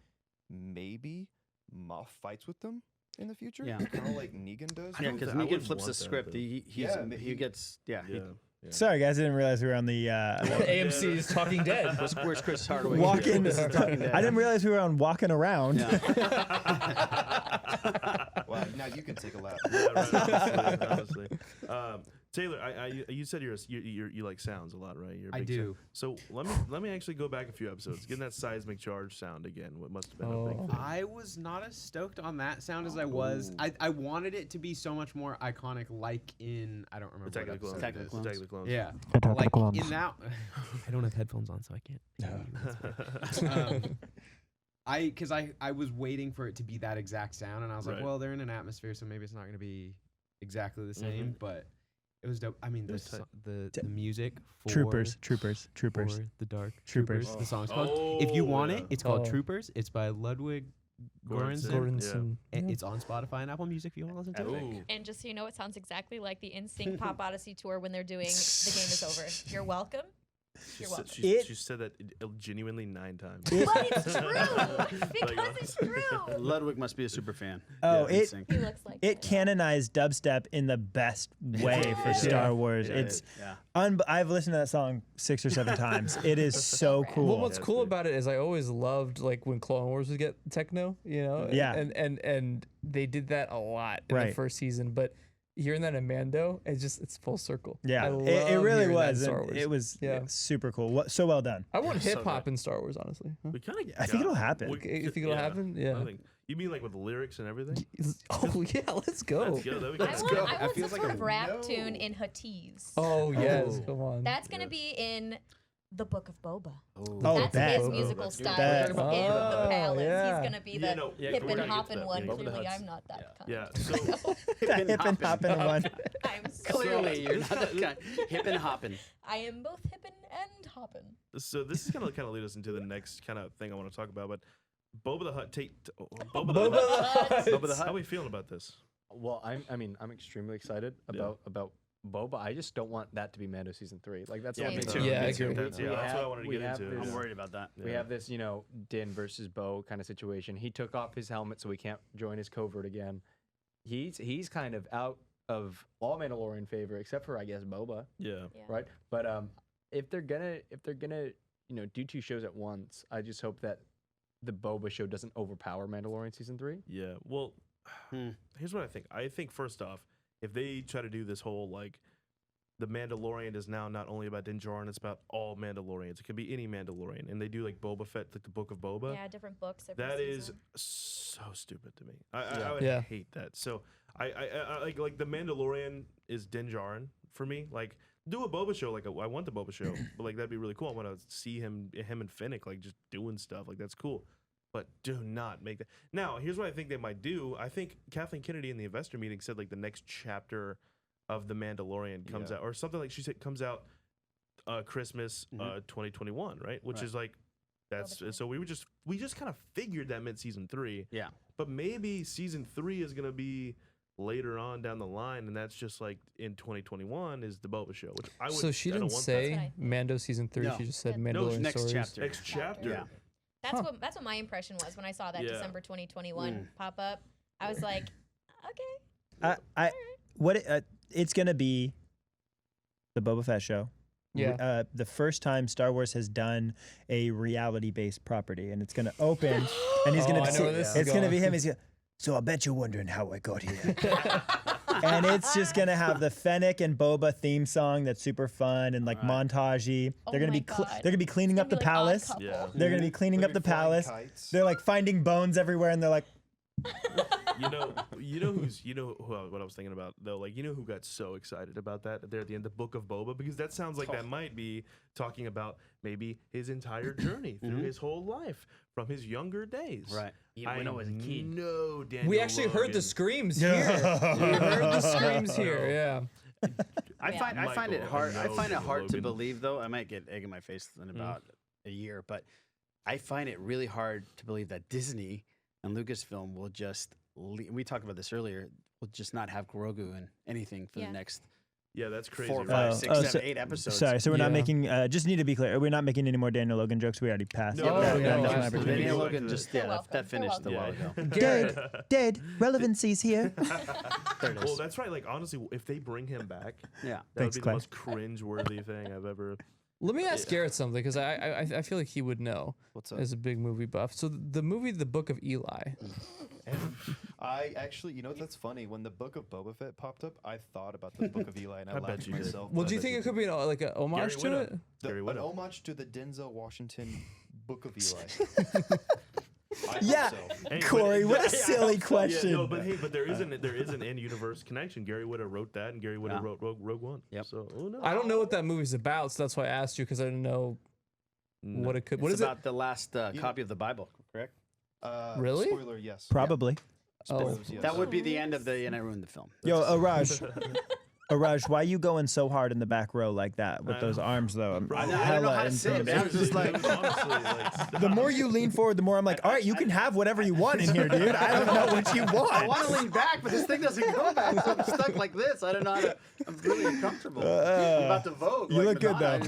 Maybe Moff fights with them in the future. Yeah. kind of like Negan does. I Yeah, don't because thi- I Negan wouldn't flips the want that, script. but- He gets Yeah. Sorry, guys, I didn't realize we were on the AMC's Talking Dead. Where's Chris Hardaway? walking. This is Talking Dead. I didn't realize we were on walking around. Wow, now you can take a lap. Yeah, right, honestly. Taylor, you said you like sounds a lot, right? You're a I big do. So let me actually go back a few episodes. Getting that seismic charge sound again. What must have been a big Oh. thing. I was not as stoked on that sound as I was. I wanted it to be so much more iconic, like in I don't remember Attack what of the Clones. episode it is. Attack of the Clones. Yeah, Attack of the like Clones. in that. I don't have headphones on, so I can't. Because I was waiting for it to be that exact sound, and I was like, Right. well, they're in an atmosphere, so maybe it's not going to be exactly the same. But It was dope. I mean, It was tight. the music for Troopers. for the Dark Troopers. The song's called. If you want it, it's called Oh. Troopers. It's by Ludwig Göransson. Gordonson. And it's on Spotify and Apple Music if you want to listen to it. Ooh. And just so you know, it sounds exactly like the NSYNC Pop Odyssey tour when they're doing The Game Is Over. You're welcome. You're welcome. She said that genuinely 9 times. But it's true because Like, it's true. Ludwig must be a super fan. Oh, Yeah, it NSYNC. He looks like it that. canonized dubstep in the best way for Star Wars. Yeah, It's Yeah. I've listened to that song 6 or 7 times. It is so rad. cool. Well, what's Yeah, cool it's about it is I always loved like when Clone Wars would get techno, you know. Yeah. And they did that a lot in the Right. first season, but hearing that in Mando, it's full circle. Yeah, I it love really hearing that in was. Star and Wars. It was Yeah. super cool. So well done. I want So hip hop good. in Star Wars, honestly. Huh? We kind of. I think it'll happen. You think it'll happen? Yeah. I think. You mean like with lyrics and everything? Oh yeah, let's go. Let's go. That'd be I kinda want, cool. I want feels some like sort a of rap no. tune in Hatiz. Oh yes, Oh. come on. That's gonna Yeah. be in the Book of Boba. Oh, That's that. his musical that's good. style That- in the Oh, palace. yeah. He's gonna be Yeah, the no, yeah, hip we're and gonna get to hopping that. one. Yeah, Boba the Clearly, Hutt's- I'm not that kind. Yeah. So The hip and hopping one. I'm so Clearly, you're not that guy. Hip and hopping. I am both hippin' and hoppin'. So this is gonna kind of lead us into the next kind of thing I want to talk about. But Boba the Hutt, Boba the Boba the Hutt. Hutt. Boba the Hutt. How are we feeling about this? Well, I'm extremely excited Yeah. about Boba. I just don't want that to be Mando season 3. Like that's Yeah, all me me too. too. Yeah, I Me too. agree. That's, yeah, that's what I wanted to we get have into. this- I'm worried about that. We have this, Din versus Bo kind of situation. He took off his helmet, so he can't join his covert again. He's kind of out of all Mandalorian favor, except for I guess Boba, Yeah. Yeah. right? But if they're gonna do 2 shows at once, I just hope that the Boba show doesn't overpower Mandalorian season 3. Yeah. Well, Hmm. here's what I think. I think first off, if they try to do this whole like the Mandalorian is now not only about Din Djarin, it's about all Mandalorians. It can be any Mandalorian, and they do like Boba Fett, like the Book of Boba. Yeah, different books. Every That is season. so stupid to me. I would Yeah. hate that. So I like the Mandalorian is Din Djarin for me. Like do a Boba show. Like I want the Boba show, but like that'd be really cool. I want to see him and Fennec like just doing stuff. Like that's cool. But do not make that. Now here's what I think they might do. I think Kathleen Kennedy in the investor meeting said like the next chapter of the Mandalorian comes Yeah. out, or something like she said comes out Christmas 2021, right? Which Right. is like that's so we just kind of figured that meant season 3. Yeah. But maybe season 3 is gonna be later on down the line, and that's just like in 2021 is the Boba show, which I would. So she I don't didn't want say That's what I- Mando season 3. No. She just said No, Mandalorian next stories. chapter. that. Next chapter. Yeah. That's what my impression was when I saw that Yeah. December 2021 pop up. I was like, okay. It's gonna be the Boba Fett show. Yeah. The first time Star Wars has done a reality-based property, and it's gonna open, and he's gonna. Oh, I know where this is it's gonna going. be him. He's gonna. So I bet you're wondering how I got here. And it's just gonna have the Fennec and Boba theme song that's super fun and like montagey. Oh They're gonna my be God. they're gonna be cleaning It's up the gonna be like Odd palace. Couple. Yeah. They're gonna be cleaning up the palace. They're like finding bones everywhere, and they're like, You know what I was thinking about though. Like who got so excited about that there at the end, the Book of Boba, because that sounds like that might be talking about maybe his entire journey through his whole life from his younger days. Right. I when I was a kid. know Daniel We actually heard the Logan. screams here. We heard the screams here. Yeah. I find it Michael, hard. I know find it Daniel hard to Logan. believe, though. I might get egg in my face in about a year, but I find it really hard to believe that Disney and Lucasfilm will just. We talked about this earlier. Will just not have Grogu in anything for Yeah. the next Yeah, that's crazy. 4, right? 5, 6, 7, 8 episodes. sorry. So we're not Yeah. making. Just need to be clear. We're not making any more Daniel Logan jokes. We already passed. No, that. no, That no, missed my absolutely. opportunity. Daniel Go back Logan to just You're that welcome. finished a You're while welcome. ago. Dead. Relevancy's here. There it Well, is. that's right. Like honestly, if they bring him back, Yeah. that Thanks, would be Clay. the most cringe-worthy thing I've ever. Let me ask Garrett something because I feel like he would know What's up? as a big movie buff. So the movie The Book of Eli. I actually, you know, that's funny. When the Book of Boba Fett popped up, I thought about the Book of Eli, and I, I bet laughed to you did. myself. Well, but do you think it could be like an homage to Widow. it? Gary an Widow. homage to the Denzel Washington Book of Eli? I hope Yeah. so. Hey, Corey, but- what a yeah, silly yeah, question. no, but hey, but there is an in-universe connection. Gary Widow wrote that, and Gary Widow Yeah. wrote Rogue One. Yep. So, oh no. I don't know what that movie's about, so that's why I asked you because I didn't know what it could. What It's is about the last copy of the Bible, correct? Really? Spoiler, yes. Probably. Oh. Spoilers, yes. That would be the end of the, and I ruined the film. Yo, Raj. Araj, why you going so hard in the back row like that with those arms though? I'm I don't know how to sit, man. I was just like, honestly, like, the more you lean forward, the more I'm like, all right, you can have whatever you want in here, dude. I don't know what you want. I want to lean back, but this thing doesn't go back, so I'm stuck like this. I don't know how to. I'm really uncomfortable. I'm about to vote. You like look good Madonna.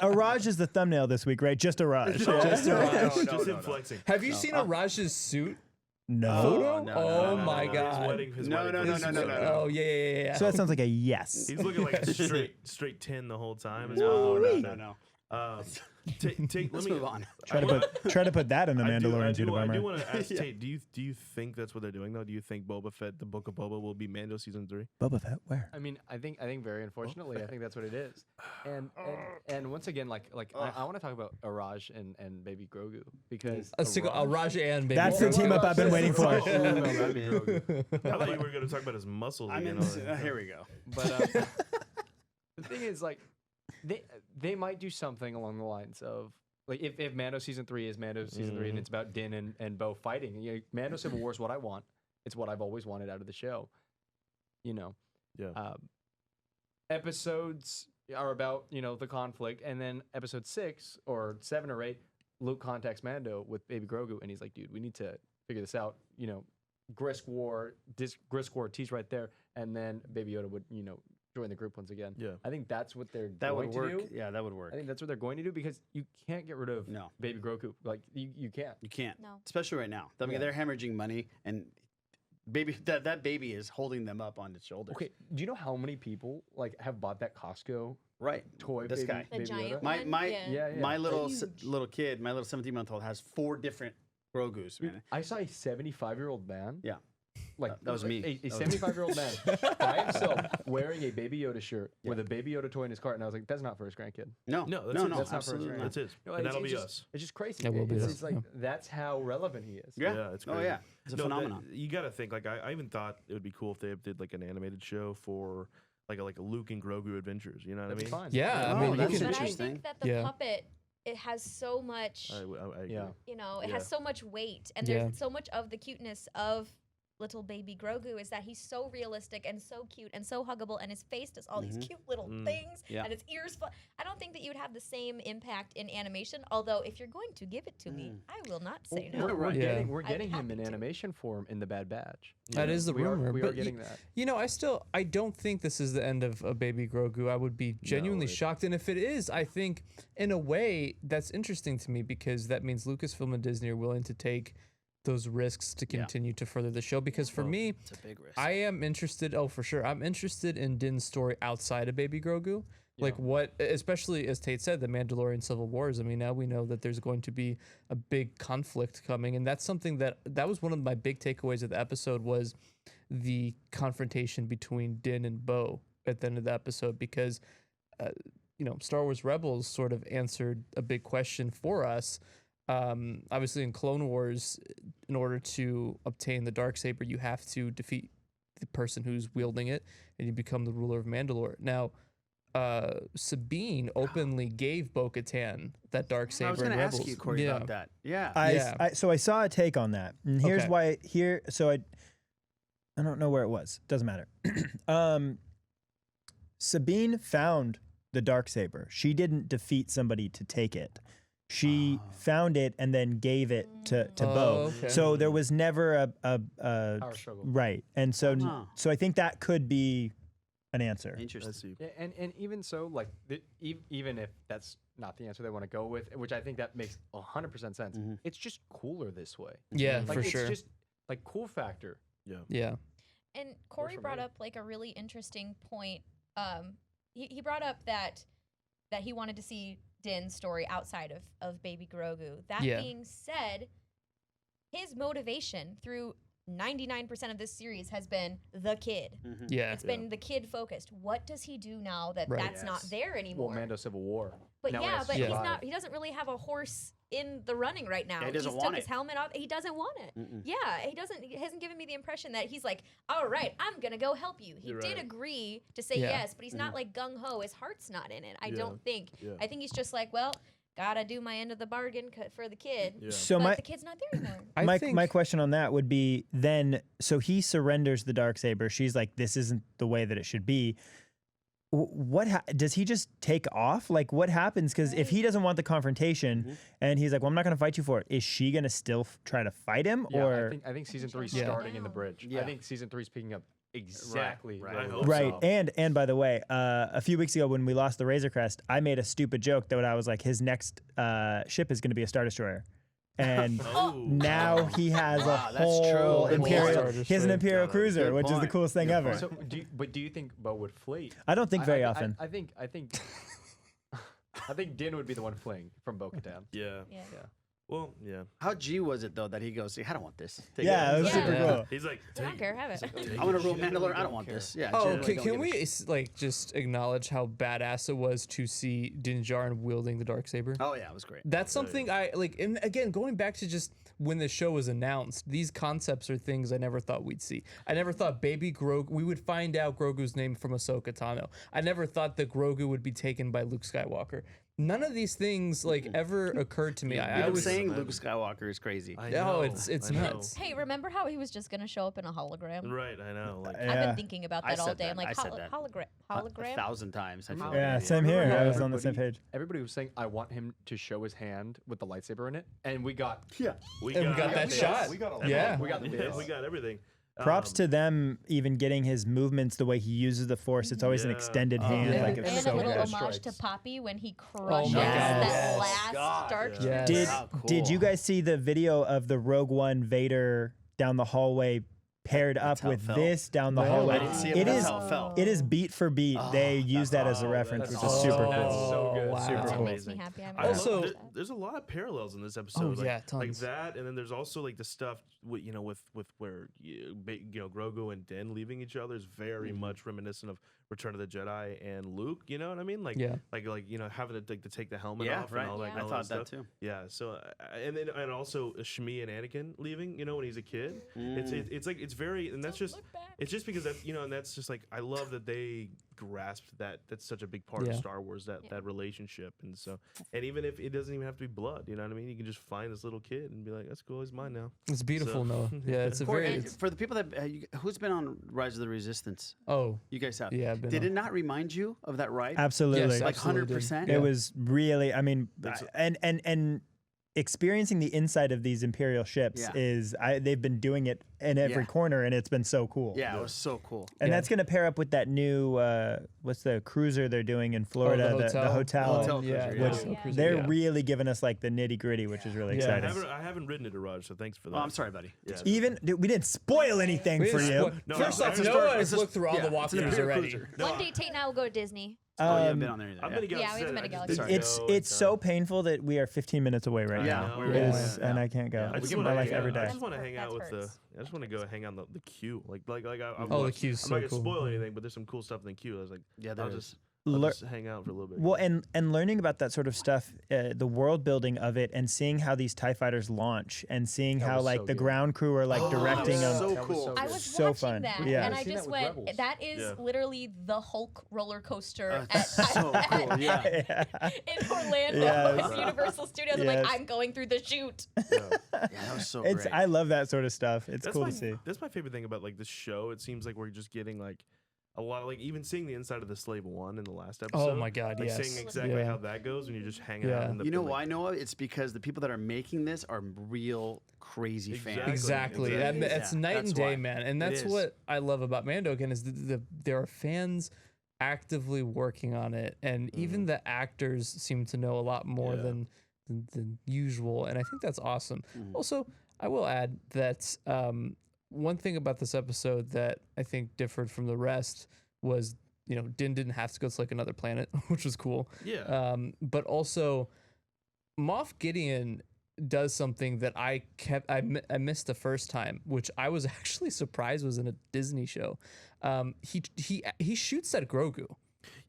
though. Araj is the thumbnail this week, right? Just Araj. Just Araj. just him flexing. Have you seen Araj's suit? No. Photo? no, Oh no, my His God. wedding, his No, wedding. no, no, no, no, no. Oh yeah. So that sounds like a yes. He's looking like a straight 10 the whole time. No, no. Let Let's me move on. Try to put that in the Mandalorian suit of I armor. do want to ask Tate, do you think that's what they're doing though? Do you think Boba Fett, the Book of Boba, will be Mando season 3? Boba Fett, where? I mean, I think very unfortunately, I think that's what it is. And once again, like I want to talk about Araj and Baby Grogu because Let's take Araj and Baby. That's the Grogu. team up I've been waiting for. I thought you were going to talk about his muscles. I'm again. in. Here we go. But the thing is, like, they might do something along the lines of like if Mando season 3 is Mando season 3 and it's about Din and Bo fighting. You know, Mando Civil War is what I want. It's what I've always wanted out of the show. You know, Yeah. Episodes are about the conflict, and then episode 6 or 7 or 8, Luke contacts Mando with Baby Grogu, and he's like, "Dude, we need to figure this out." Grisk War, tease right there, and then Baby Yoda would join the group once again. Yeah. I think that's what they're That going would work. to do. Yeah, that would work. I think that's what they're going to do because you can't get rid of No. Baby Grogu. Like you can't. You can't. No. Especially right now. I mean, Yeah. they're hemorrhaging money, and that baby is holding them up on its shoulders. Okay, do you know how many people like have bought that Costco Right. toy? This baby, guy. The Baby giant Yoda? one. My yeah. my little Huge. little kid, my little 17-month-old has 4 different Grogus, man. I saw a 75-year-old man. Yeah. Like That was me. A That was me. 75-year-old man by himself wearing a Baby Yoda shirt with a Baby Yoda toy in his cart, and I was like, "That's not for his grandkid." No, No, that's no, his. no, That's not for absolutely his not. That's his. No, And it's- that'll it's be just- us. It's just crazy. It will be it's, us, it's like yeah. that's how relevant he is. Yeah. It's Oh crazy. yeah. It's a phenomenon. You got to think like I even thought it would be cool if they did like an animated show for like a Luke and Grogu adventures. You know what I That's mean? fine. Yeah, Oh, I mean, that's you can. But I interesting. think that the Yeah. puppet, it has so much, I agree. Yeah. it Yeah. has so much weight, and Yeah. there's so much of the cuteness of little baby Grogu is that he's so realistic and so cute and so huggable, and his face does all these cute little things, Yeah. and his ears. I don't think that you would have the same impact in animation. Although, if you're going to give it to me, I will not say no. We're Right. getting, Yeah. we're I'd getting be him in happy to. animation form in the Bad Batch. That is the we rumor. Are, we but are getting that. I don't think this is the end of a Baby Grogu. I would be genuinely shocked. And if it is, I think in a way that's interesting to me because that means Lucasfilm and Disney are willing to take those risks to continue to further the show. Because for me, It's a big risk. I am interested. Oh, for sure. I'm interested in Din's story outside of Baby Grogu. Like what, especially as Tate said, the Mandalorian Civil Wars. I mean, now we know that there's going to be a big conflict coming, and that's something that was one of my big takeaways of the episode was the confrontation between Din and Bo at the end of the episode because, Star Wars Rebels sort of answered a big question for us. Obviously, in Clone Wars, in order to obtain the Darksaber, you have to defeat the person who's wielding it, and you become the ruler of Mandalore. Now, Sabine openly gave Bo-Katan that Darksaber. I was going in to Rebels. ask you, Corey, Yeah. about that. Yeah. So I saw a take on that, and here's Okay. why. I don't know where it was. Doesn't matter. Sabine found the Darksaber. She didn't defeat somebody to take it. She found it and then gave it to Bo. okay. So there was never a Power struggle. right. And so Oh. so I think that could be an answer. I Interesting. see. Yeah, and even so, like even if that's not the answer they want to go with, which I think that makes 100% sense, it's just cooler this way. Yeah, Like for it's sure. just like cool factor. Yeah. And Corey for brought me. up like a really interesting point. He brought up that he wanted to see Din's story outside of Baby Grogu. That Yeah. being said, his motivation through 99% of this series has been the kid. Yeah. It's been the kid focused. What does he do now that Right. that's not there anymore? Well, Mando Civil War. But Now he yeah, has to but he's survive. not. He doesn't really have a horse in the running right now. Yeah, he doesn't He's want took his it. helmet off. He doesn't want it. Yeah, he doesn't. He hasn't given me the impression that he's like, all right, I'm gonna go help you. He You're did right. agree to say Yeah. yes, but he's not like gung ho. His heart's not in it. I Yeah. don't think. Yeah. I think he's just like, well, gotta do my end of the bargain for the kid. Yeah. So But my the kid's not there anymore. I my question on that would be then, so he surrenders the Darksaber. She's like, this isn't the way that it should be. Does he just take off? Like, what happens? Because if he doesn't want the confrontation and he's like, well, I'm not going to fight you for it, is she going to still try to fight him? Yeah, or I think season 3's Yeah. starting in the bridge. Yeah. I think season 3's picking up exactly. right. where I we hope left Right. off. And by the way, a few weeks ago when we lost the Razor Crest, I made a stupid joke that I was like, his next ship is going to be a Star Destroyer. And Oh. now he has a Wow, that's whole true. Good Imperial. point. He has an Imperial cruiser, Good which is the point. coolest thing Good ever. point. So, do you think Bo would flee? I don't think very often. I think I think Din would be the one fleeing from Bo-Katan. Yeah. Yeah. Well, yeah. How G was it though that he goes, I don't want this. Take Yeah, it was Yeah. super Yeah. cool. He's like, I don't take care. Have it. it. I want to rule Mandalorian. I don't want this. Yeah. Oh, generally don't can give a we shit. like just acknowledge how badass it was to see Din Djarin wielding the Darksaber? Oh yeah, it was great. That's something I like. And again, going back to just when the show was announced, these concepts are things I never thought we'd see. I never thought baby Grogu, we would find out Grogu's name from Ahsoka Tano. I never thought that Grogu would be taken by Luke Skywalker. None of these things like ever occurred to me. I Even was saying Luke Skywalker is crazy. I Oh, know, it's I know. nuts. Hey, remember how he was just gonna show up in a hologram? Right, I know. Like, I've Yeah. been thinking about I that all said day. that. I'm like, I said that. hologram. 1,000 times. I feel like. Yeah, same here. Remember I how was on the same page. Everybody was saying, I want him to show his hand with the lightsaber in it. And we got Yeah. we And we got that everything. shot. We got all Yeah. we got the Yeah, bits. we got everything. Props to them even getting his movements, the way he uses the Force. It's always an Yeah. extended Oh, hand. yeah. Like And it's a so little good. homage to Strikes. Poppy when he crushes my that God. last God. Dark Yeah. Yes. Did Wow, cool. did you guys see the video of the Rogue One Vader down the hallway paired That's up how it with felt. this down the No, hallway? I didn't see it. It but is that's how it felt. it is beat for beat. They use that as a oh, reference, which that's is super awesome. cool. That's so good. Super That cool. makes me Amazing. happy. I'm I Also- love, also, there's a lot of parallels in this episode. yeah, like tons. that, and then there's also like the stuff with with where Grogu and Din leaving each other is very much reminiscent of Return of the Jedi and Luke. You know what I mean? Like Yeah. like having to take the helmet Yeah, off right. and all that. Yeah. and I all thought that stuff. too. Yeah. So and also Shmi and Anakin leaving. You know, when he's a kid, it's like it's very, and that's just. look back. It's just because that and that's just like I love that they grasped that. That's such a big part of Yeah. Star Wars, that relationship, and so and even if it doesn't even have to be blood, you know what I mean? You can just find this little kid and be like, that's cool, he's mine now. It's beautiful, So- Noah. Yeah, it's a Corey, very. and It's, for the people that who's been on Rise of the Resistance? oh, You guys have. yeah. I've been Did on- it not remind you of that ride? Absolutely. Yes, Like absolutely did. 100%? It was really, I mean, That's- and experiencing the inside of these Imperial ships Yeah. is they've been doing it in every Yeah. corner, and it's been so cool. Yeah, it was so cool. And Yeah. that's going to pair up with that new what's the cruiser they're doing in Florida, the hotel. Hotel yeah, cruiser, yeah. Which Yeah. Cruiser, they're yeah. really giving us like the nitty gritty, which is really Yeah. I exciting. haven't ridden it, Raj, so thanks for that. Oh, I'm sorry, buddy. Yeah. Even dude, we didn't spoil anything We for didn't you. spoil- No, First I- off, I- Noah it's has just- looked through all the yeah, it's an walkthroughs Imperial already. cruiser. No, One day Tate and I will go to Disney. Oh, you haven't Um, been on there either. I'm yeah. gonna go. Yeah, we haven't been to I Galaxy. just Sorry. It's know it's so painful that we are 15 minutes away right Yeah, now. I we're know. It yeah, is, yeah. and I can't go. I It's just my want life to every I day. just want to hang out That's with perks. I just want to go hang on the queue. Like Oh, the queue's I'm so not gonna cool. spoil anything, but there's some cool stuff in the queue. I was like, Yeah, I'll there just is. Lear- hang out for a little bit. Well, and learning about that sort of stuff, the world building of it, and seeing how these TIE fighters launch, and seeing That how was like so the good. ground crew are like Oh, directing them. so That was cool. so I good. was So watching fun. that, Yeah. and I've I seen just that with went, Rebels. that is Yeah. literally the Hulk roller coaster That's at, so cool. Yeah. in Orlando Yes. at Universal Studios. I'm Yes. like, I'm going through the chute. Yeah. Yeah, that was so It's great. I love that sort of stuff. It's That's cool my, to see. That's my favorite thing about like this show. It seems like we're just getting like a lot of like even seeing the inside of the Slave One in the last episode. Oh my God, like yes. seeing exactly Yeah. how that goes when you're just hanging Yeah. out. In the, You know like, why, Noah? It's because the people that are making this are real crazy fans. Exactly. Exactly. That's Yeah, night that's and day, why. man. And that's is. what I love about Mando again is there are fans actively working on it, and even the actors seem to know a lot more Yeah. than usual, and I think that's awesome. Mhm. Also, I will add that one thing about this episode that I think differed from the rest was Din didn't have to go to like another planet, which was cool. Yeah. But also, Moff Gideon does something that I missed the first time, which I was actually surprised was in a Disney show. He shoots at Grogu,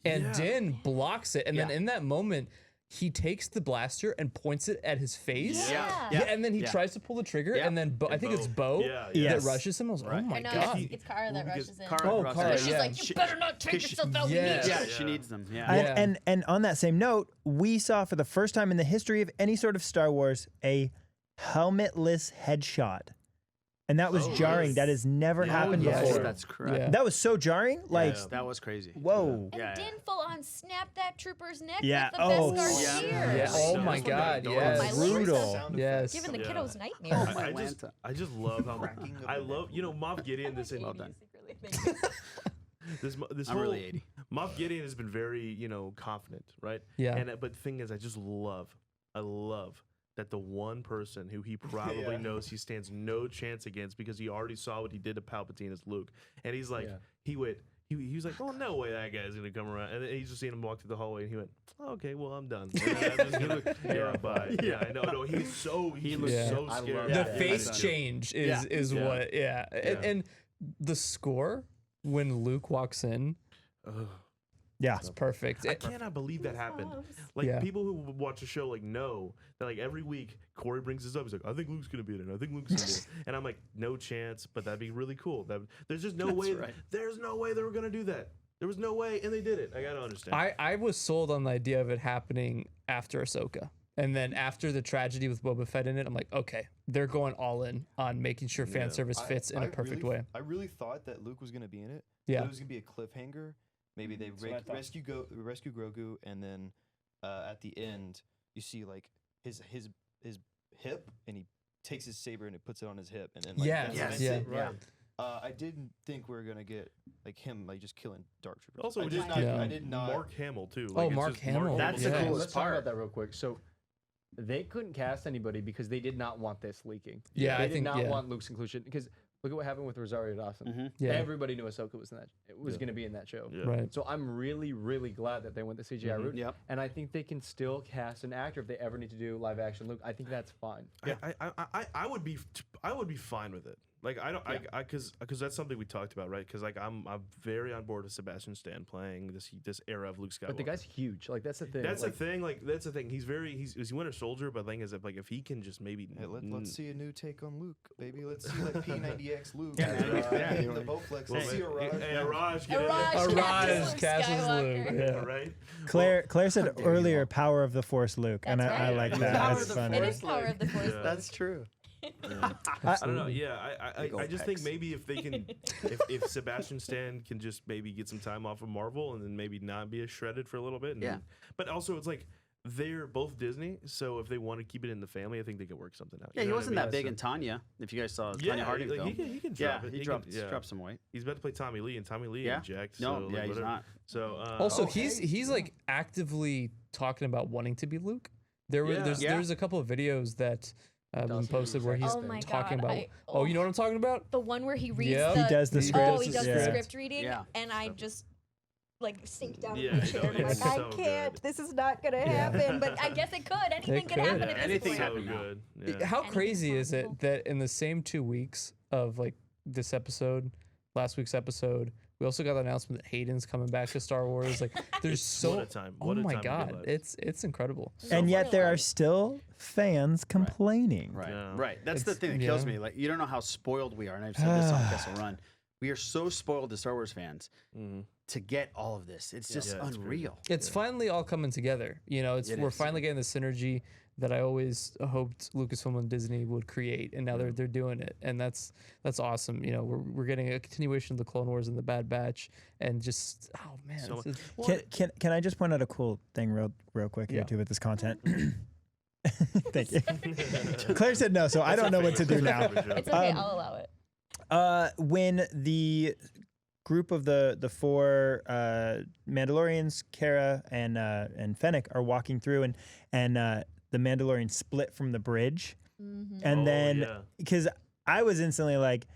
and Yeah. Din blocks it, and then Yeah. in that moment, he takes the blaster and points it at his face. Yeah. And then he tries to pull the trigger, and then I think it's Bo that Yes. rushes him. I was like, oh my No, god. it's Kara that rushes in. Kara, She's yeah. like, you better not take yourself out. Yeah. She needs them. Yeah. And on that same note, we saw for the first time in the history of any sort of Star Wars a helmetless headshot. And that was jarring. yes. That has never happened yes, before. that's correct. Yeah. That was so jarring. Like, That was crazy. whoa. And Din full on snapped that trooper's neck Yeah. with the Oh. best Yeah. guard Yeah. cheers. Oh So my this one god. got Yes. My Brutal. Sound Yes. Giving the Yeah. kiddos nightmares. My I just love how Cracking of I the love Moff Gideon. This Well done. this I'm whole really 80. Moff Gideon has been very confident, right? Yeah. And but the thing is, I love that the one person who he probably knows he stands no chance against because he already saw what he did to Palpatine is Luke, and he's like, he was like, oh no way that guy's gonna come around, and then he's just seen him walk through the hallway, and he went, oh, okay, well I'm done. And I'm just gonna, bye. Yeah, I know. No, he was so so I scared. love The that. face Yeah. change is Yeah. what and the score when Luke walks in, Ugh. Yeah. it's perfect. I cannot believe that happened. Like Yeah. people who watch the show know that like every week Corey brings this up. He's like, I think Luke's gonna be in it. I think Luke's gonna be in it. And I'm like, no chance, but that'd be really cool. There's just no way. right. There's no way they were gonna do that. There was no way, and they did it. I gotta understand. I was sold on the idea of it happening after Ahsoka. And then after the tragedy with Boba Fett in it, I'm like, okay, they're going all in on making sure fan service fits in a perfect way. I really thought that Luke was gonna be in it. Yeah. It was gonna be a cliffhanger. Maybe they rescue Grogu, and then at the end you see like his hip, and he takes his saber and it puts it on his hip, and then like, that's it. Yeah. I didn't think we were gonna get like him like just killing Dark Troopers. Also, I we did just not. got I did not. Mark Hamill too. Oh, it's Mark just Hamill. That's the Yeah. coolest Let's talk part. about that real quick. So they couldn't cast anybody because they did not want this leaking. Yeah, they I did think- not yeah. want Luke's inclusion because look at what happened with Rosario Dawson. Yeah. Everybody knew Ahsoka was in that. It was going to be in that show. Yeah. Right. So I'm really, really glad that they went the CGI route. Yep. And I think they can still cast an actor if they ever need to do live action Luke. I think that's fine. I would be fine with it. Like I don't, because that's something we talked about, right? Because like I'm very on board with Sebastian Stan playing this era of Luke Skywalker. But the guy's huge. Like that's the thing. That's like, the thing. Like that's the thing. He's Winter Soldier, but the thing is, if he can just maybe Hey, let's see a new take on Luke, baby. Let's see like P90X Luke. Yeah. The Bowflex. Let's see a Raj. Raj, Raj catches Luke. Skywalker. Yeah. right? Claire said earlier, power of the Force Luke. And That's I right. like Yeah. that. Power That's of the funny. It is power of the force. Yeah. That's true. I don't know. Yeah, Big I ol' just think pecs. maybe if they can, if Sebastian Stan can just maybe get some time off of Marvel and then maybe not be as shredded for a little bit. And Yeah. But also, it's like they're both Disney, so if they want to keep it in the family, I think they could work something out. Yeah, You he know what wasn't I mean? that big So- in Tanya. If you guys saw Yeah, Tanya Harding like, film. he can drop Yeah, it. he He dropped can- yeah. dropped some weight. He's about to play Tommy Lee, and Tommy Lee Yeah. ain't jacked. No, so, like, yeah, he's whatever. not. So Also, okay. he's like actively talking about wanting to be Luke. There's Yeah. a couple of videos that have been Does he posted where he's Oh my talking God, about. You know what I'm talking about? The one where he reads Yep. the. He does the He script. Oh, he does yeah. the script reading, Yeah. and I just like sink down Yeah, in the I chair. know, And I'm it's like, so I can't. good. This is not gonna happen. But I guess it could. Anything could could. happen at this Anything point. so happen now. good. Yeah. How Anything's crazy is it possible. that in the same 2 weeks of like this episode, last week's episode, we also got the announcement that Hayden's coming back to Star Wars. Like, there's so. What a time. Oh What a my time to be God, alive. it's incredible. And yet there are Right. still fans complaining. Right, Yeah. right. That's the It's- thing that kills yeah. me. Like you don't know how spoiled we are, and I've said this on Kessel Run. We are so spoiled as Star Wars fans Mhm. to get all of this. It's just Yeah, it's unreal. It's finally all coming together. You know, It we're is. finally getting the synergy that I always hoped Lucasfilm and Disney would create, and now they're doing it, and that's awesome. You know, we're getting a continuation of the Clone Wars and the Bad Batch, and just oh man, So- it's- Can I just point out a cool thing real quick here Yeah. too with this content? Thank you. Claire said no, so I don't know what to do now. It's okay. I'll allow it. When the group of the four Mandalorians, Kara and Fennec, are walking through, and the Mandalorian split from the bridge, and Oh, then yeah. because I was instantly like,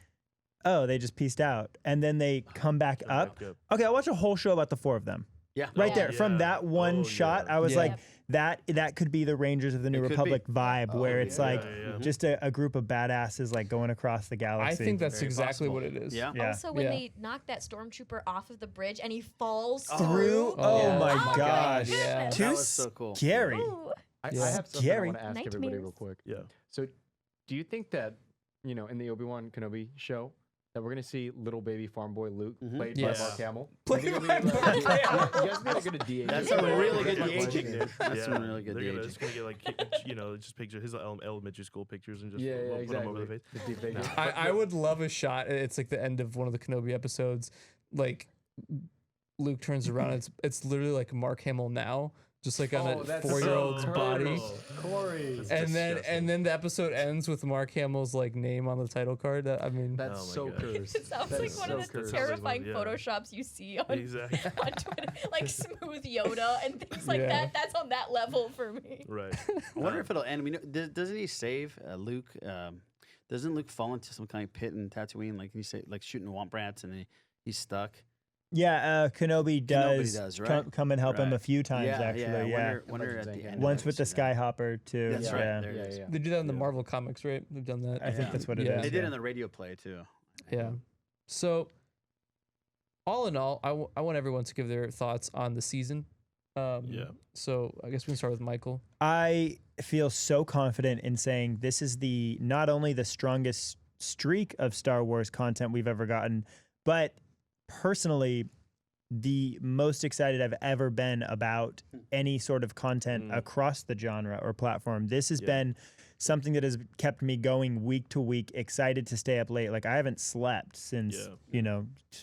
oh, they just pieced out, and then they come back up. Okay, I'll watch a whole show about the four of them. Yeah. Right Yeah. there, from Yeah. that one Oh, shot, yeah. I was Yeah. like, Yep. that could be the Rangers of the New It could Republic be. vibe, where it's like yeah. just a group of badasses like going across the I galaxy. think that's Very exactly possible. what it is. Yeah. Yeah. Also, when Yeah. they knock that stormtrooper off of the bridge and he falls Through? through. Oh yeah. my Oh my gosh. yeah. Too That was so cool. scary. Ooh. I Yeah. have something I Scary. want to ask everybody real Nightmares. quick. Yeah. So, do you think that, in the Obi-Wan Kenobi show, that we're gonna see little baby farm boy Luke played Yes. by Mark Hamill? Played You think by it'll be Mark you guys think they're gonna de-age That's him? some really good Yeah. de-aging, dude. That's Yeah. some really good They're de-aging. just gonna get like just picture his elementary school pictures and just Yeah, put them exactly. over the face. The deep fake. No. I would love a shot. It's like the end of one of the Kenobi episodes. Like Luke turns around. It's literally like Mark Hamill now, just like on Oh, a that's 4-year-old's so body. terrible. Corey. That's And disgusting. then the episode ends with Mark Hamill's like name on the title card. I mean, That's Oh my so God. cursed. It sounds That like is one so of the cursed. terrifying Yeah. photoshops you see on, Exactly. on Twitter, like smooth Yoda and things like Yeah. that. That's on that level for me. Right. I wonder if it'll end. We know, doesn't he save Luke? Doesn't Luke fall into some kind of pit in Tatooine? Like he say, like shooting womp rats, and he's stuck. Yeah, Kenobi does, does, right? come and help him a Right. few times, actually. I Yeah. wonder at the end. Once with the Skyhopper. Skyhopper, too. That's yeah. right. There it is. they do that in the Marvel comics, right? They've done that. I think Yeah. that's what it is. Yeah. They did yeah. in the radio play too. Yeah. So, all in all, I want everyone to give their thoughts on the season. Yeah. So I guess we can start with Michael. I feel so confident in saying this is not only the strongest streak of Star Wars content we've ever gotten, but personally, the most excited I've ever been about any sort of content across the genre or platform. This has been something that has kept me going week to week, excited to stay up late. Like I haven't slept since,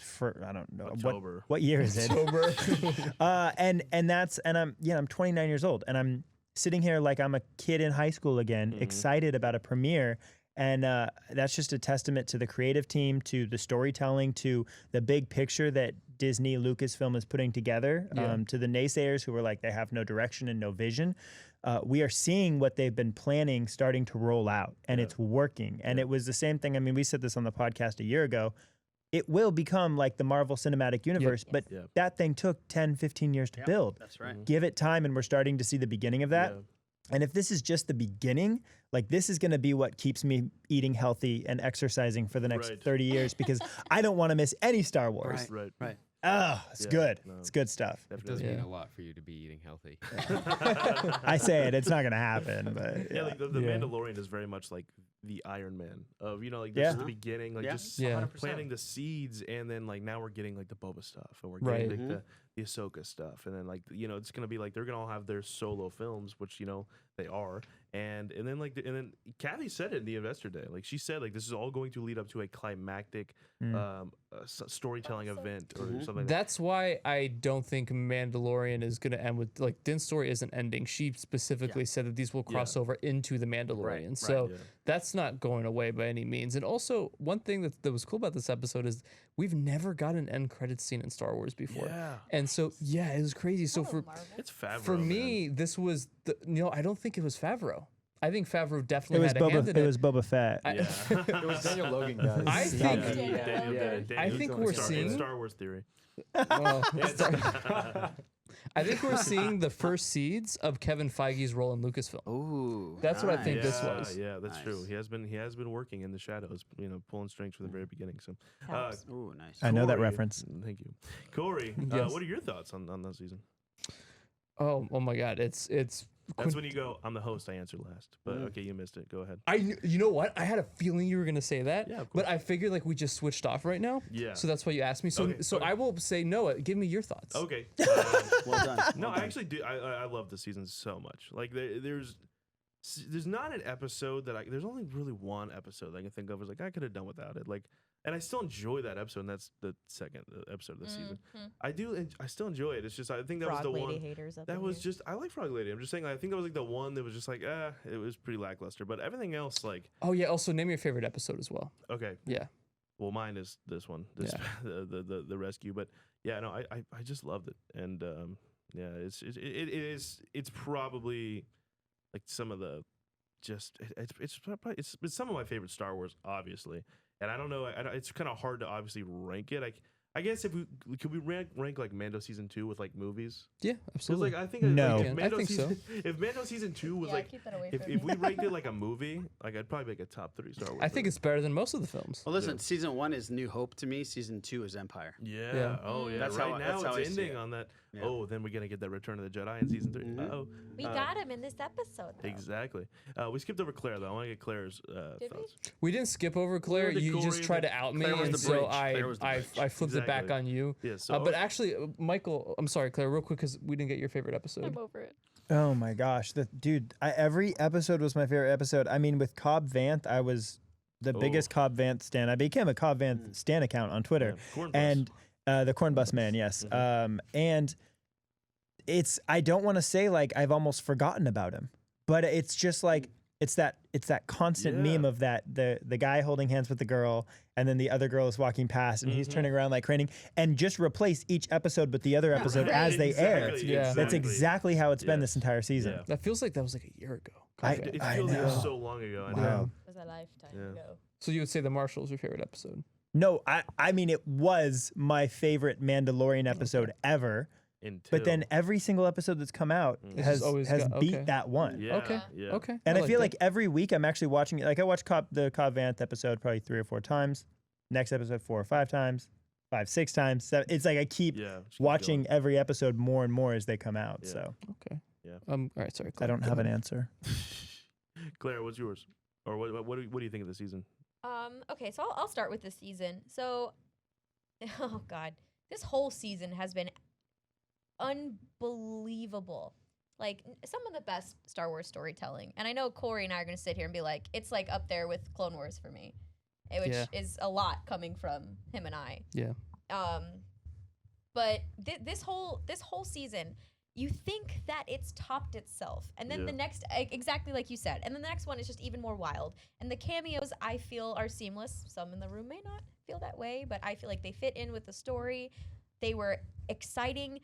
for I don't know October. what year is it? I'm 29 years old and I'm sitting here like I'm a kid in high school again, excited about a premiere. And that's just a testament to the creative team, to the storytelling, to the big picture that Disney Lucasfilm is putting together, to the naysayers who were like, they have no direction and no vision. We are seeing what they've been planning starting to roll out, and it's working. And it was the same thing. I mean, we said this on the podcast a year ago. It will become like the Marvel Cinematic Universe, but that thing took 10, 15 years to build. That's right. Give it time, and we're starting to see the beginning of that. Yeah. And if this is just the beginning, like this is going to be what keeps me eating healthy and exercising for the next Right. 30 years because I don't want to miss any Star Wars. Right. Oh, it's Yeah, good. no. It's good stuff. It does Definitely. mean a lot for you to be eating healthy. I say it, it's not going to happen, but Yeah, like the Yeah. Mandalorian is very much like the Iron Man of like this is the beginning, like just Yeah. planting the seeds, and then like now we're getting like the Boba stuff, and we're Right. getting like, the Ahsoka stuff, and then like it's gonna be like they're gonna all have their solo films, which they are, and then and then Kathy said it in the Investor Day, like she said like this is all going to lead up to a climactic storytelling event or something. Like that. That's why I don't think Mandalorian is going to end with like Din's story isn't ending. She specifically said that these will cross over into the Mandalorian. So yeah. that's not going away by any means. And also, one thing that was cool about this episode is we've never got an end credits scene in Star Wars before. Yeah. And so it was crazy. So Hello, Marvel. It's Favreau, for me, man. this was I don't think it was Favreau. I think Favreau it definitely was had a hand in Boba. It was Boba Fett. Yeah. It was Daniel Logan, guys. I think- Yeah. I think we're seeing- Star Wars theory. Well, I think we're seeing the first seeds of Kevin Feige's role in Lucasfilm. Ooh, That's what I think this Yeah, was. Yeah, that's true. Nice. He has been working in the shadows, pulling strings from the very beginning. So, Helps. Ooh, nice. I know that Corey- reference. Thank you, Corey. Yes. What are your thoughts on that season? Oh my God, it's That's when you go, I'm the host. I answer last. But okay, you missed it. Go ahead. you know what? I had a feeling you were gonna say that. Yeah, of but course. I figured like we just switched off right now. Yeah. So that's why you asked me. So Okay, so okay. I will say Noah. Give me your thoughts. Okay. Well done. No, Well I done. actually do. I love the season so much. Like there's not an episode that there's only really one episode that I can think of. Was like I could have done without it. Like, and I still enjoy that episode. And that's the second episode of the season. I still enjoy it. It's just I think that Frog was the lady one. haters up That in was here. just I like Frog Lady. I'm just saying I think that was like the one that was just like it was pretty lackluster. But everything else like Oh yeah. Also name your favorite episode as well. okay. Yeah. Well, mine is this one, the rescue. But yeah, no, I just loved it, and yeah, it's probably like some of the it's some of my favorite Star Wars, obviously, and I don't know, it's kind of hard to obviously rank it. I guess if could we rank like Mando season 2 with like movies? Yeah, 'Cause, absolutely. like I think No. like, I if Mando think so. season, if Mando season 2 was Yeah, like keep that away if from we me. ranked it like a movie, like I'd probably make a top 3 Star Wars. I think movie. it's better than most of the films. Well, listen, season 1 is New Hope to me. Season 2 is Empire. Yeah. Yeah. Oh yeah. That's right how- now that's how I it's see ending it. on that. Yeah. Oh, then we're gonna get that Return of the Jedi in season 3. Mhm. Oh. We got him in this episode. Though. Exactly. We skipped over Claire though. I want to get Claire's Did we? thoughts. We didn't skip over Claire. did You Corey just tried and- to out me, Claire was and the so bridge. Claire was the I bridge. flipped it back Exactly. on you. Yeah. So But actually, Michael, I'm sorry, Claire, real quick, because we didn't get your favorite episode. I'm over it. Oh my gosh, every episode was my favorite episode. I mean, with Cobb Vanth, I was the biggest Cobb Vanth stan. I became a Cobb Vanth stan account on Twitter, Corn Bus. and the Corn Bus Man, yes. And I don't want to say like I've almost forgotten about him, but it's just like it's that constant Yeah. meme of that the guy holding hands with the girl, and then the other girl is walking past, and he's turning around like craning, and just replace each episode with the other episode as they air. Exactly, Yeah. That's exactly how it's been Yes. this entire season. Yeah. That feels like that was like a year ago. It I feels like it was know. so long ago. I know. Wow. It was a lifetime Yeah. ago. So you would say The Marshal is your favorite episode? No, I mean it was my favorite Mandalorian episode ever. Until, But then every single episode that's come out It's has just always has got- beat okay. that one. yeah, Okay. yeah. Okay. And I feel that. like every week I'm actually watching it. Like I watch the Cobb Vanth episode probably 3 or 4 times. Next episode 4 or 5 times. 5, 6 times. It's like I keep Yeah, just keep watching going. every episode more and more as they come out. Yeah. So Okay. Yeah. All right. Sorry. I Claire, don't go have an ahead. answer. Claire, what's yours? Or what do you think of the season? Okay, so I'll start with this season. So, oh god, this whole season has been unbelievable. Like some of the best Star Wars storytelling. And I know Corey and I are gonna sit here and be like, it's like up there with Clone Wars for me, which Yeah. is a lot coming from him and I. Yeah. But this whole season, you think that it's topped itself, and then Yeah. the next, exactly like you said, and then the next one is just even more wild. And the cameos I feel are seamless. Some in the room may not feel that way, but I feel like they fit in with the story. They were exciting.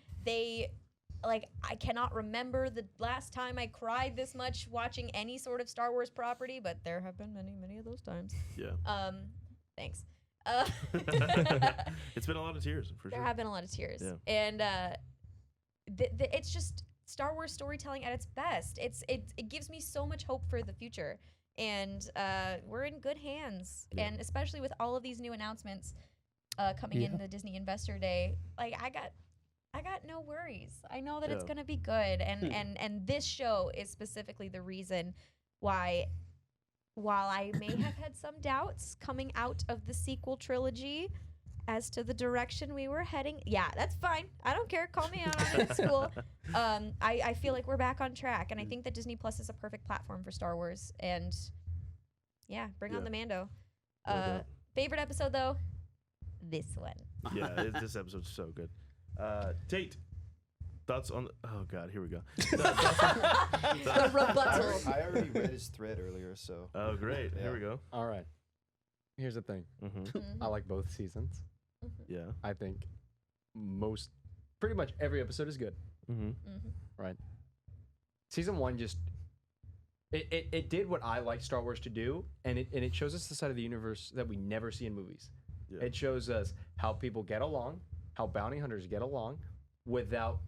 I cannot remember the last time I cried this much watching any sort of Star Wars property, but there have been many, many of those times. Yeah. Thanks. It's been a lot of tears for There sure. have been a lot of tears, Yeah. and it's just Star Wars storytelling at its best. It gives me so much hope for the future, and we're in good hands. Yeah. And especially with all of these new announcements coming in the Disney Investor Day, like I got no worries. I know that it's Yeah. gonna be good, and this show is specifically the reason why. While I may have had some doubts coming out of the sequel trilogy as to the direction we were heading, yeah, that's fine. I don't care. Call me out on it. It's cool. I feel like we're back on track, and I think that Disney Plus is a perfect platform for Star Wars. And yeah, bring on Yeah. the Mando. No doubt. Favorite episode though, this one. Yeah, this episode's so good. Tate, thoughts on? Oh God, here we go. The rebuttal. I already read his thread earlier, so Oh great, here we go. All right. Here's the thing. Mm-hmm. I like both seasons. Yeah. I think pretty much every episode is good. Mm-hmm. Right. Season 1 just it did what I like Star Wars to do, and it shows us the side of the universe that we never see in movies. Yeah. It shows us how people get along, how bounty hunters get along without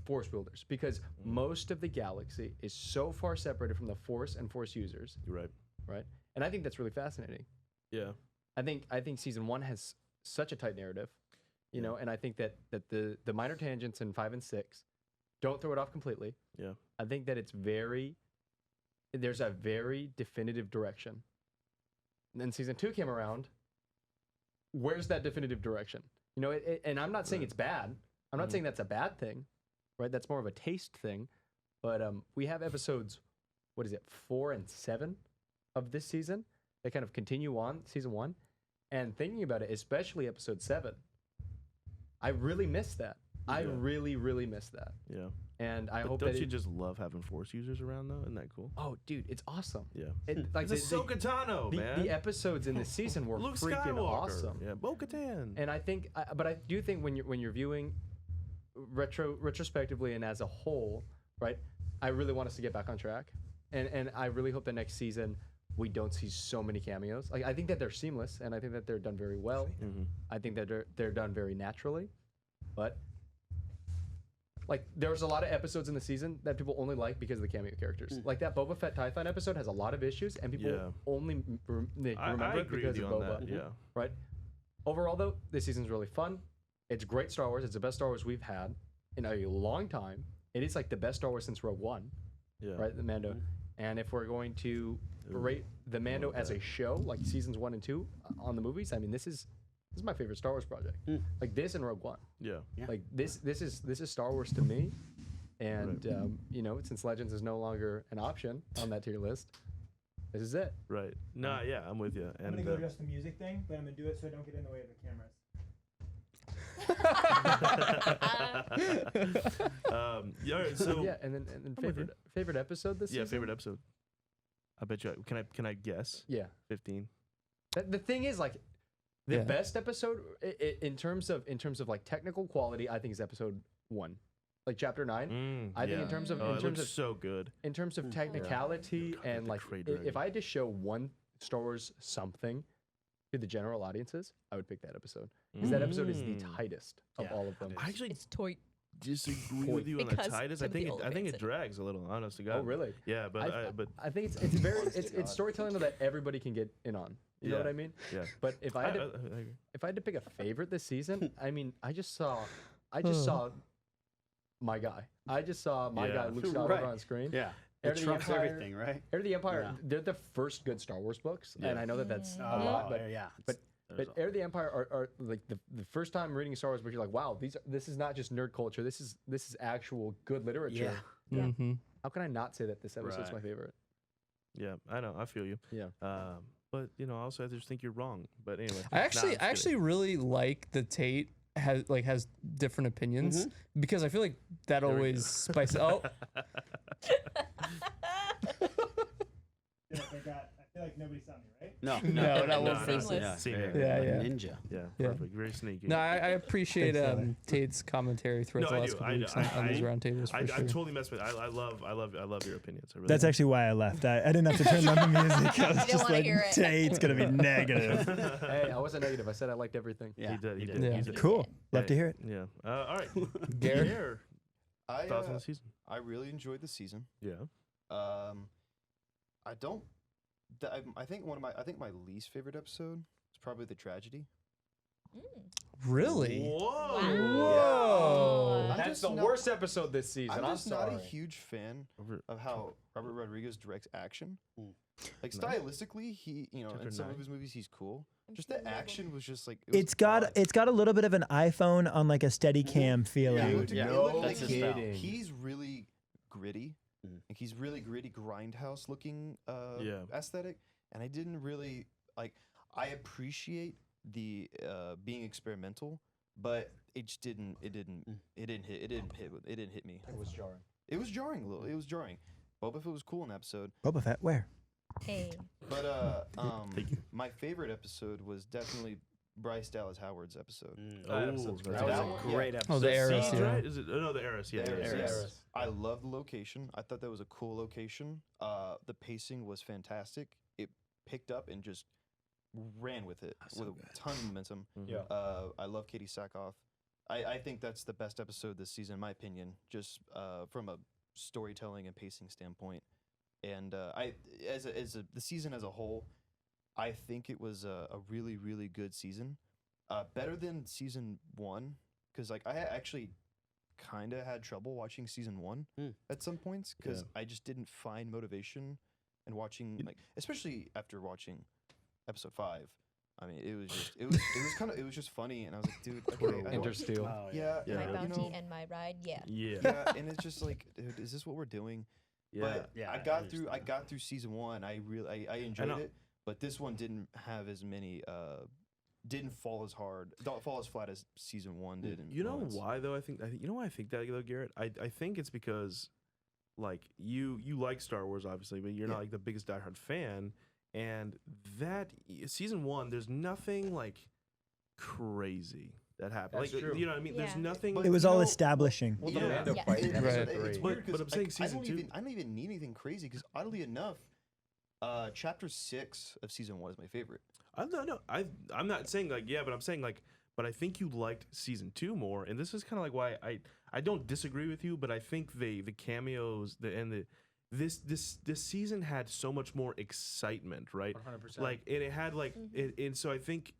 force wielders, because most of the galaxy is so far separated from the force and force users, You're right. right? And I think that's really fascinating. Yeah. I think season 1 has such a tight narrative, you know, and I think that the minor tangents in 5 and 6 don't throw it off completely. Yeah. I think that there's a very definitive direction. And then season 2 came around. Where's that definitive direction? You know, and I'm not saying it's bad. I'm not saying that's a bad thing, right? That's more of a taste thing. But we have episodes, 4 and 7 of this season that kind of continue on season 1. And thinking about it, especially episode 7, I really miss that. I Yeah. really, really miss that. Yeah. And I But hope don't that you just love having force users around though? Isn't that cool? oh, dude, it's awesome. Yeah. Like It's Ahsoka Tano, man. the episodes in this season were Luke freaking Skywalker. awesome. Yeah. Bo-Katan. And I think, but I do think when you're viewing retrospectively and as a whole, right? I really want us to get back on track, and I really hope that next season we don't see so many cameos. Like I think that they're seamless, and I think that they're done very well. I think that they're done very naturally, but like there's a lot of episodes in the season that people only like because of the cameo characters. Like that Boba Fett TIE Fight episode has a lot of issues, and people only remember it agree because with of you on Boba. that, yeah. Right. Overall, though, this season's really fun. It's great Star Wars. It's the best Star Wars we've had in a long time. It is like the best Star Wars since Rogue One. Yeah. Right, the Mando. And if we're going to rate the Mando as a show, like seasons 1 and 2 on the movies, I mean, this is my favorite Star Wars project. Like this and Rogue One. Yeah. Like this is Star Wars to me. And you know, since Legends is no longer an option on that tier list, this is it. Right. No, yeah, I'm with you. And I'm gonna go adjust the music thing, but I'm gonna do it so I don't get in the way of the cameras. Yeah. All right, so Yeah, and then favorite episode this season? favorite episode. I bet you. Can I guess? Yeah. 15. The thing is, like, the best episode in terms of like technical quality, I think is episode 1, like chapter 9. I think in terms of so good. In terms of technicality and like, if I had to show one Star Wars something to the general audiences, I would pick that episode because that episode is the tightest of all of them. I actually It's toy. disagree with you on the Because Titus. I to be think it elevated. drags a little. Honest to God. Oh, really? Yeah, but I think it's very it's storytelling that everybody can get in on. You know what I mean? Yeah. But if I had to, agree. if I had to pick a favorite this season, I mean, I just saw my guy. I just saw my guy Luke Skywalker Right. on screen. Yeah. Heir It to the trumps Empire- everything, right? Heir to the Empire, Yeah. they're the first good Star Wars books, and I know that that's a lot, but yeah. but Heir to the Empire are like the first time reading Star Wars book, you're like, wow, this is not just nerd culture. This is actual good literature. Yeah. Mm-hmm. How can I not say that this episode's Right. my favorite? Yeah, I know. I feel you. Yeah. But you know, also I just think you're wrong. But anyway, I actually really like the Tate has different opinions because I feel like that always spices. Oh, I feel like nobody saw me, right? No, no, not one no, person. Seamless. Seen it. Yeah. Ninja. Yeah, Yeah. perfect. Very sneaky. No, I appreciate Thanks, Tyler. Tate's commentary throughout No, the I last do. couple weeks on these roundtables for I sure. totally mess with. I love your opinions. I really That's do. actually why I left. I didn't have to turn on the music. I was didn't just wanna like, hear it. Tate's gonna be negative. Hey, I wasn't negative. I said I liked everything. Yeah. He did. He did. Yeah. He did. Cool. Love to hear it. Yeah. All right. Garrett? Garrett, thoughts on the season? I really enjoyed the season. Yeah. I don't. I think my least favorite episode is probably the tragedy. Really? Whoa. Whoa. I'm That's just the not- worst episode this season. I'm I'm just not sorry. a huge fan of how Robert Rodriguez directs action. Like No. stylistically, he Chapter in some 9. of his movies he's cool. I'm Just sure the we will. action was just like it was It's got odd. a little bit of an iPhone on like a steady cam Yeah, feeling. it looked- Yeah, it looked that's like his he- style. he's really gritty. Mhm. Like he's really gritty, grindhouse looking Yeah. aesthetic, and I didn't really like. I appreciate the being experimental, but it just didn't. It didn't hit me. It was jarring. It was jarring a little. It was jarring. Boba Fett was cool in the episode, Boba Fett, where? Hey. but Thank you. my favorite episode was definitely Bryce Dallas Howard's episode. That episode's That great. was That a one- great yeah. episode. Oh, the Heiress, Siege, yeah. right? Is it? Oh, no, the Heiress. Yeah. The Heiress, Heiress. yes. I love the location. I thought that was a cool location. The pacing was fantastic. It picked up and just ran with it so with a good. ton of momentum. Yeah. I love Katie Sackhoff. I think that's the best episode this season, in my opinion, just from a storytelling and pacing standpoint. And the season as a whole, I think it was a really, really good season. Better than season 1, because like I actually kind of had trouble watching season 1 at some points because I just didn't find motivation in watching, like, especially after watching episode 5. I mean, it was just funny, and I was like, dude, okay, I don't- Intersteel. Oh, yeah, Yeah. My you bounty know, and my ride. Yeah. Yeah. yeah, and it's just like, dude, is this what we're doing? Yeah. But Yeah, I I got understand. through season 1. I enjoyed know. it, but this one didn't have as many. Didn't fall as hard, don't fall as flat as season 1 did. in You know moments. why though? I think you know why I think that though, Garrett. I think it's because like you like Star Wars obviously, but you're not like the biggest diehard fan. And that season 1, there's nothing like crazy that happened. That's like true. You know what I mean? There's Yeah. nothing. But It was you all know, establishing. Well, the Yeah. Mando Yeah. fight in It's episode Right. it's 3. weird But I'm because saying I season don't 2. even need anything crazy because I don't even enough. Chapter 6 of season 1 is my favorite. I'm not saying like but I'm saying like, but I think you liked season 2 more, and this is kind of like why I don't disagree with you, but I think the cameos this season had so much more excitement, right? 100%. Like it had like and so I think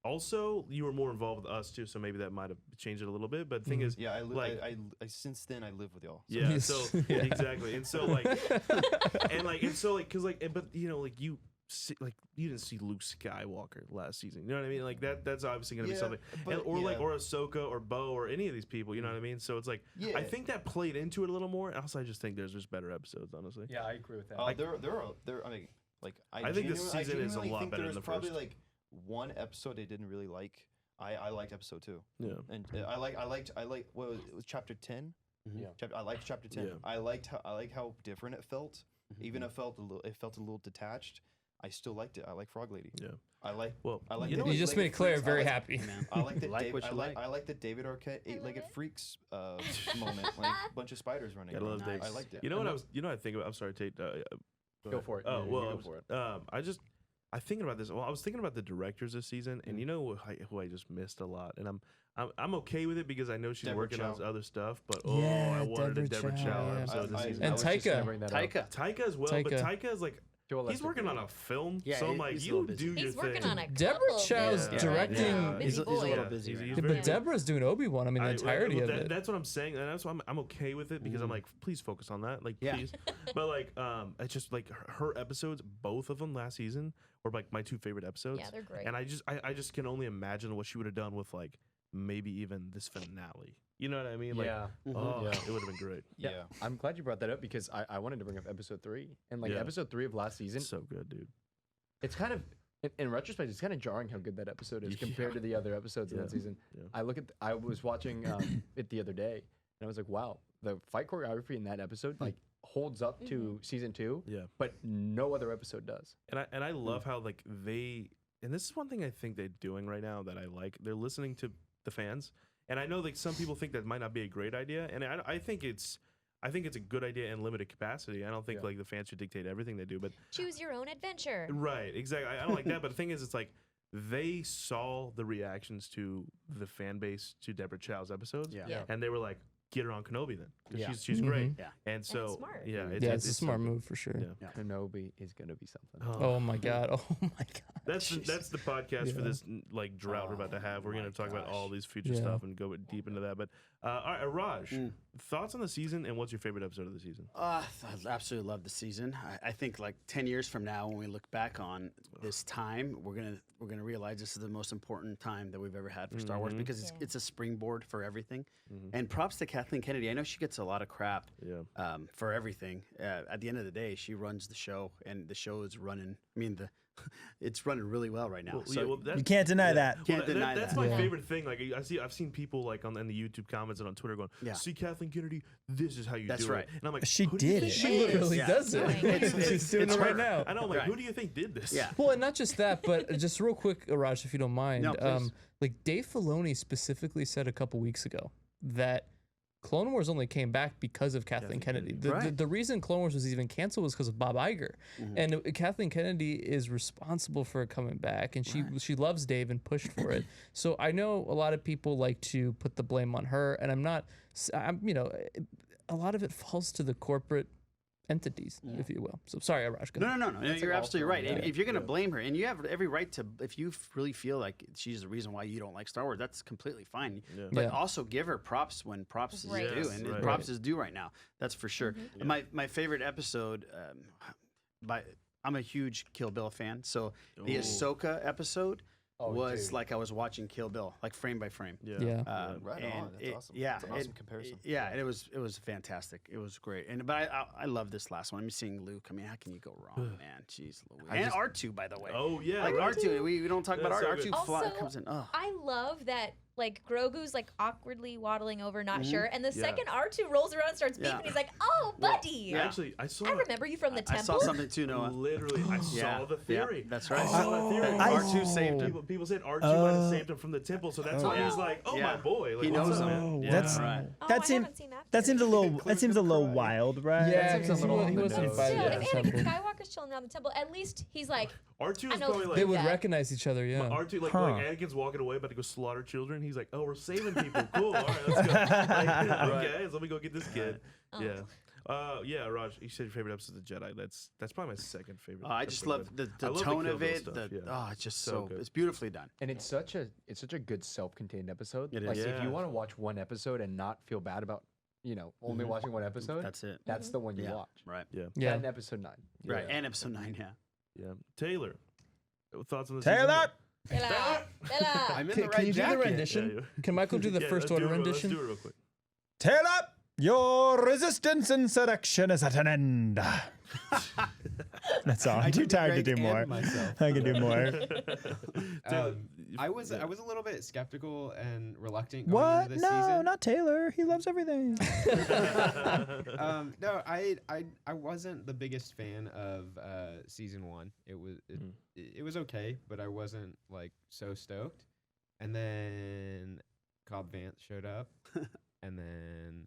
also you were more involved with us too, so maybe that might have changed it a little bit. But the thing is, Yeah, I since then I live with y'all. yeah, so exactly, and so like because but you know like you didn't see Luke Skywalker last season, you know what I mean? Like that's obviously gonna be something, but, like or Ahsoka or Bo or any of these people, you know what I mean? So it's like I think that played into it a little more. And also, I just think there's just better episodes, honestly. Yeah, I agree with that. I mean, like I think this season is a lot think better than the probably first. like one episode I didn't really like. I liked episode 2. Yeah, and I liked what was it was chapter 10. Yeah, I liked chapter 10. Yeah. I liked how different it felt. Even if it felt a little detached. I still liked it. I like Frog Lady. Yeah. I like you know You just made Claire very happy. Man. I like that. Like what you like. I like the David Arquette I love eight-legged it. freaks moment, like a bunch of spiders running. Gotta love around. Dave. I liked it. You know what I think about? I'm sorry, Tate. Go for it. Oh Yeah, well, you go for it. I thinking about this. Well, I was thinking about the directors this season, and you know who I just missed a lot, and I'm okay with it because I know she's Deborah working on Chow. other stuff, but Yeah, I wanted a Deborah Deborah Chow, Chow yeah. episode this season. And I was just gonna Taika. bring that up. Taika. Taika as well, but Taika. Taika is like To a lesser he's working degree. on a film, Yeah, so I'm like, he's a little you busy. do your He's working thing. on a Deborah couple Chow's things. directing- Yeah. He's a Busy boy. little busy. He's Right Yeah, now. very- but Deborah's doing Obi-Wan. I mean, the entirety of it. That's what I'm saying, and that's why I'm okay with it because I'm like, please focus on that, like, Yeah. please. But like, it's just like her episodes, both of them last season were like my 2 favorite episodes. Yeah, they're great. And I just can only imagine what she would have done with like maybe even this finale. You know what I mean? Like, Yeah. oh, Yeah. it would have been great. Yeah. I'm glad you brought that up because I wanted to bring up episode 3. And like Yeah. episode 3 of last season, So good, dude. it's kind of in retrospect, it's kind of jarring how good that episode is compared to the other episodes of that season. Yeah. I was watching it the other day, and I was like, wow, the fight choreography in that episode like holds up to season 2, Yeah. but no other episode does. And I love how like and this is one thing I think they're doing right now that I like. They're listening to the fans, and I know like some people think that might not be a great idea, and I think it's a good idea in limited capacity. I don't think like the fans should dictate everything they do, but Choose your own adventure. right, exactly. I don't like that, but the thing is, it's like they saw the reactions to the fan base to Deborah Chow's episodes, Yeah. Yeah. and they were like, get her on Kenobi then, because Yeah. she's great, Yeah. and so smart. yeah, Yeah, it's a so smart good. move for sure. Yeah. Yeah. Kenobi is gonna be something. Oh my god. Oh my god. That's the podcast for Yeah. this like drought we're about to have. We're my gonna talk about gosh. all these future Yeah. stuff and go deep into that. But all right, Raj, thoughts on the season and what's your favorite episode of the season? I absolutely love the season. I think like 10 years from now, when we look back on this time, we're gonna realize this is the most important time that we've ever had for Star Wars because it's a springboard for everything. And props to Kathleen Kennedy. I know she gets a lot of crap for everything. At the end of the day, she runs the show, and the show is running. I mean, it's running really well right now. You can't deny that. Can't deny that's that. my Yeah. favorite thing. Like I've seen people like in the YouTube comments and on Twitter going, Yeah. "See Kathleen Kennedy, this is how you That's do right. it." And I'm like, She "Who do you did think it. She did this?" literally Yeah. does it. Oh my God. She's doing it right now. I know. I'm like, Right. who do you think did this? Yeah. Well, and not just that, but just real quick, Raj, if you don't mind. No, please. Like Dave Filoni specifically said a couple weeks ago that Clone Wars only came back because of Kathleen Kennedy. The reason Clone Wars was even canceled was because of Bob Iger. And Kathleen Kennedy is responsible for it coming back, and she loves Dave and pushed for it. So I know a lot of people like to put the blame on her, and I'm a lot of it falls to the corporate entities, if you will. So sorry, Raj. Go ahead. No. You're all absolutely for right. them, And yeah. if you're going to blame her, and you have every right to, if you really feel like she's the reason why you don't like Star Wars, that's completely fine. Yeah. But Yeah. also give her props when props is Right. due, Yes, and right. props is due right now. That's for sure. My favorite episode, I'm a huge Kill Bill fan, so the Ahsoka episode was like I was watching Kill Bill, like frame by frame. Yeah. Yeah. Right and on. That's awesome. Yeah, That's an awesome comparison. Yeah, and it was fantastic. It was great. But I love this last one. I'm seeing Luke. I mean, how can you go wrong, man? Jeez Louise. And R2, by the way. Oh yeah. Like right. R2, we don't talk about That's so R2 good. Also, comes in. Oh. I love that like Grogu's like awkwardly waddling over, not sure, and the Yeah. second R2 rolls around and starts beeping, Yeah. he's like, "Oh, buddy, Yeah. Actually, I saw. I remember you from the I temple." saw something too, Noah. Literally, I saw the theory. Yeah, that's right. I saw that theory. R2 saved him. People said R2 might have saved him from the temple, so that's why he's like, "Oh Yeah. my boy." Like, He what's knows up, him. man? That's Right. Oh, that I seemed haven't seen that. That seems a little. That seems a little wild, right? Yeah, seems a because little on he the wasn't nose. invited Still, to the if Anakin temple. Skywalker's chilling around the temple, at least he's like, R2 I is know probably it's like They would that. recognize each other, yeah. R2 like Huh. Anakin's walking away about to go slaughter children. He's like, "Oh, we're saving people. Cool. All right, let's go." Like, okay, so let me go get this kid. Oh. Yeah, Raj, you said your favorite episode of the Jedi. That's probably my second favorite. I just episode. love the I love the tone Kill of Bill it. stuff, The, yeah. Oh, it's just So so good. it's beautifully done. And it's such a good self-contained episode. It Like is. if Yeah. you want to watch one episode and not feel bad about, only watching one episode, That's it. that's the one you Yeah. watch. Right. Yeah, Yeah. And episode 9. Right. Yeah. And episode 9, yeah. yeah. Taylor, thoughts on the Taylor. Bella, Bella. I'm in Can, the can right you do the jacket. rendition? Yeah, Can Michael do the Yeah, first let's order do it, rendition? Let's do it real quick. Tail up! Your resistance insurrection is at an end. That's all. I'm I too can tired to Greg do more. and myself. I can do more. Taylor, I was yeah. a little bit skeptical and reluctant going What? into this No, season. not Taylor. He loves everything. No, I wasn't the biggest fan of season 1. It was okay, but I wasn't like so stoked. And then Cobb Vanth showed up, and then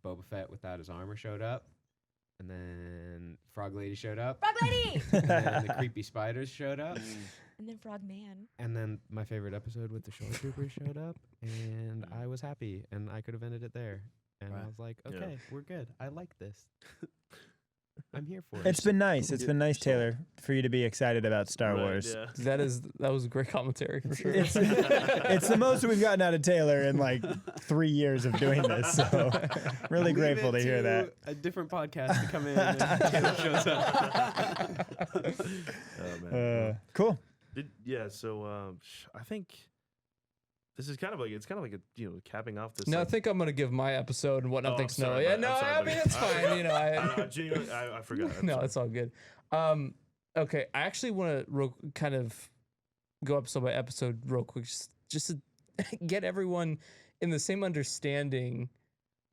Boba Fett without his armor showed up, and then Frog Lady showed up, Frog Lady. and then the creepy spiders showed up, And then Frog Man. and then my favorite episode with the Shore Troopers showed up, and I was happy, and I could have ended it there. And I Right. was like, Yeah. okay, we're good. I like this. I'm here for it. It's been nice. It's been nice, Taylor, for you to be excited about Star Right, Wars. yeah. That was a great commentary for sure. It's, it's the most we've gotten out of Taylor in like 3 years of doing this. So really Leave grateful it to hear that. A different podcast to come in and Taylor shows up. Oh, man. Cool. So I think this is kind of like a capping off this. No, I like, think I'm gonna give my episode and whatnot Oh, thinks I'm no. sorry, Yeah, Matt. no, I'm sorry, I mean buddy. it's fine. I genuinely I forgot. I'm no, sorry. it's all good. Okay, I actually want to kind of go episode by episode real quick, just to get everyone in the same understanding.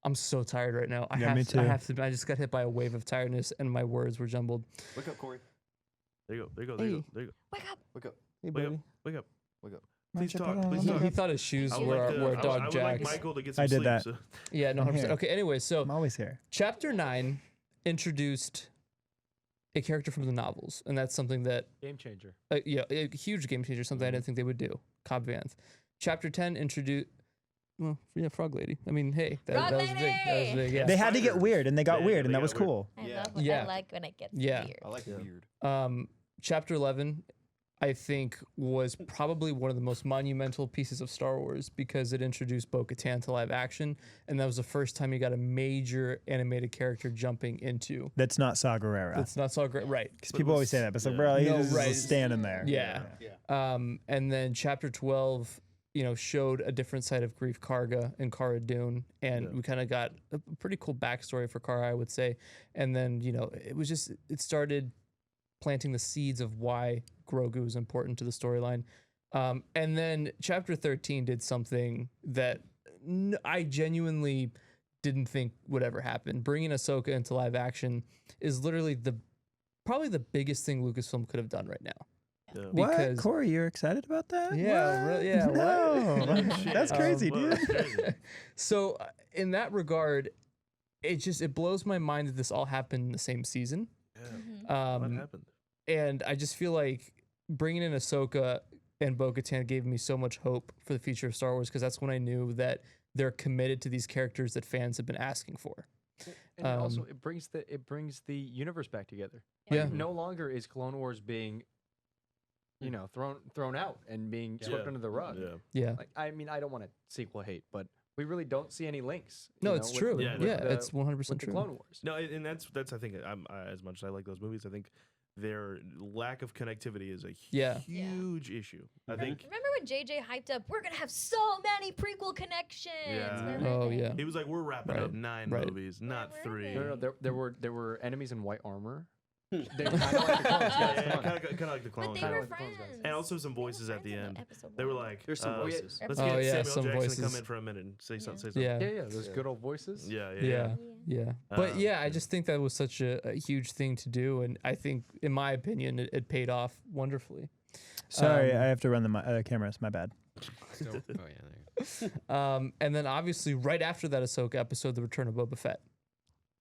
I'm so tired right now. Yeah, me too. I just got hit by a wave of tiredness and my words were jumbled. Wake up, Corey. There you go. There you go. There you go. Wake up. Wake up. Hey, Wake up. buddy. Wake up. Wake up. Please talk. Please He, talk. he thought his shoes I would were, like to- were a I dog would like jacks. Michael to get some I did sleep. that. So. Yeah, no, I'm 100%. here. Okay, anyway, so I'm always here. chapter 9 introduced a character from the novels, and that's something that Game changer. a huge game changer, something I didn't think they would do. Cobb Vanth. Chapter 10 introduced, well, yeah, Frog Lady. I mean, hey, Frog that was big. That was Lady! big. Yeah. They had to get Spiders. weird, and they got Yeah, weird, they and that got was weird. cool. I Yeah. love. Yeah. I like when it gets Yeah. weird. I like Yeah. weird. Chapter 11, I think, was probably one of the most monumental pieces of Star Wars because it introduced Bo-Katan to live action, and that was the first time you got a major animated character jumping into. That's not Saw Gerrera. It's not so great, right? Because people always say that, but it's like, bro, he's No, just right. standing there. Yeah. And then chapter 12, showed a different side of Grief Karga and Cara Dune, and we kind of got a pretty cool backstory for Cara, I would say. And then, it started planting the seeds of why Grogu is important to the storyline. And then chapter 13 did something that I genuinely didn't think would ever happen. Bringing Ahsoka into live action is literally probably the biggest thing Lucasfilm could have done right now. Yeah. What? Because- Corey, you're excited about that? Yeah, What? really- yeah, what? No. That's crazy, Well, dude. that's crazy. So in that regard, it blows my mind that this all happened in the same season. Yeah. What happened? And I just feel like bringing in Ahsoka and Bo-Katan gave me so much hope for the future of Star Wars because that's when I knew that they're committed to these characters that fans have been asking for. And also it brings the universe back together. Yeah. Like, no longer is Clone Wars being thrown out and being swept Yeah. under the rug. Yeah. Yeah. Like I mean, I don't want to sequel hate, but we really don't see any links. No, it's true. Yeah, Yeah, with it's 100% with the true. Clone Wars. No, and that's I think as much as I like those movies, I think their lack of connectivity is a Yeah. huge issue. I think Remember when JJ hyped up, we're gonna have so many prequel connections. Yeah. Remember Oh, that? yeah. he was like, we're wrapping Right, up 9 right. movies, not Where were 3. they? No, there were enemies in white armor. They kind of like the clones, guys. Yeah, Come on. kind of like the But clones. they Kinda were like the clones, guys. friends. And also some They were voices at the friends in end. episode They were one. like, There's some voices. Let's Oh, get yeah, Samuel some Jackson to voices. come in for a minute and say something. Yeah. Yeah, those good old voices. Yeah. Yeah. But yeah, I yeah. just think that was such a huge thing to do. And I think, in my opinion, it paid off wonderfully. Sorry, I have to run the cameras. My bad. Still, oh yeah, there you go. And then obviously right after that Ahsoka episode, The Return of Boba Fett.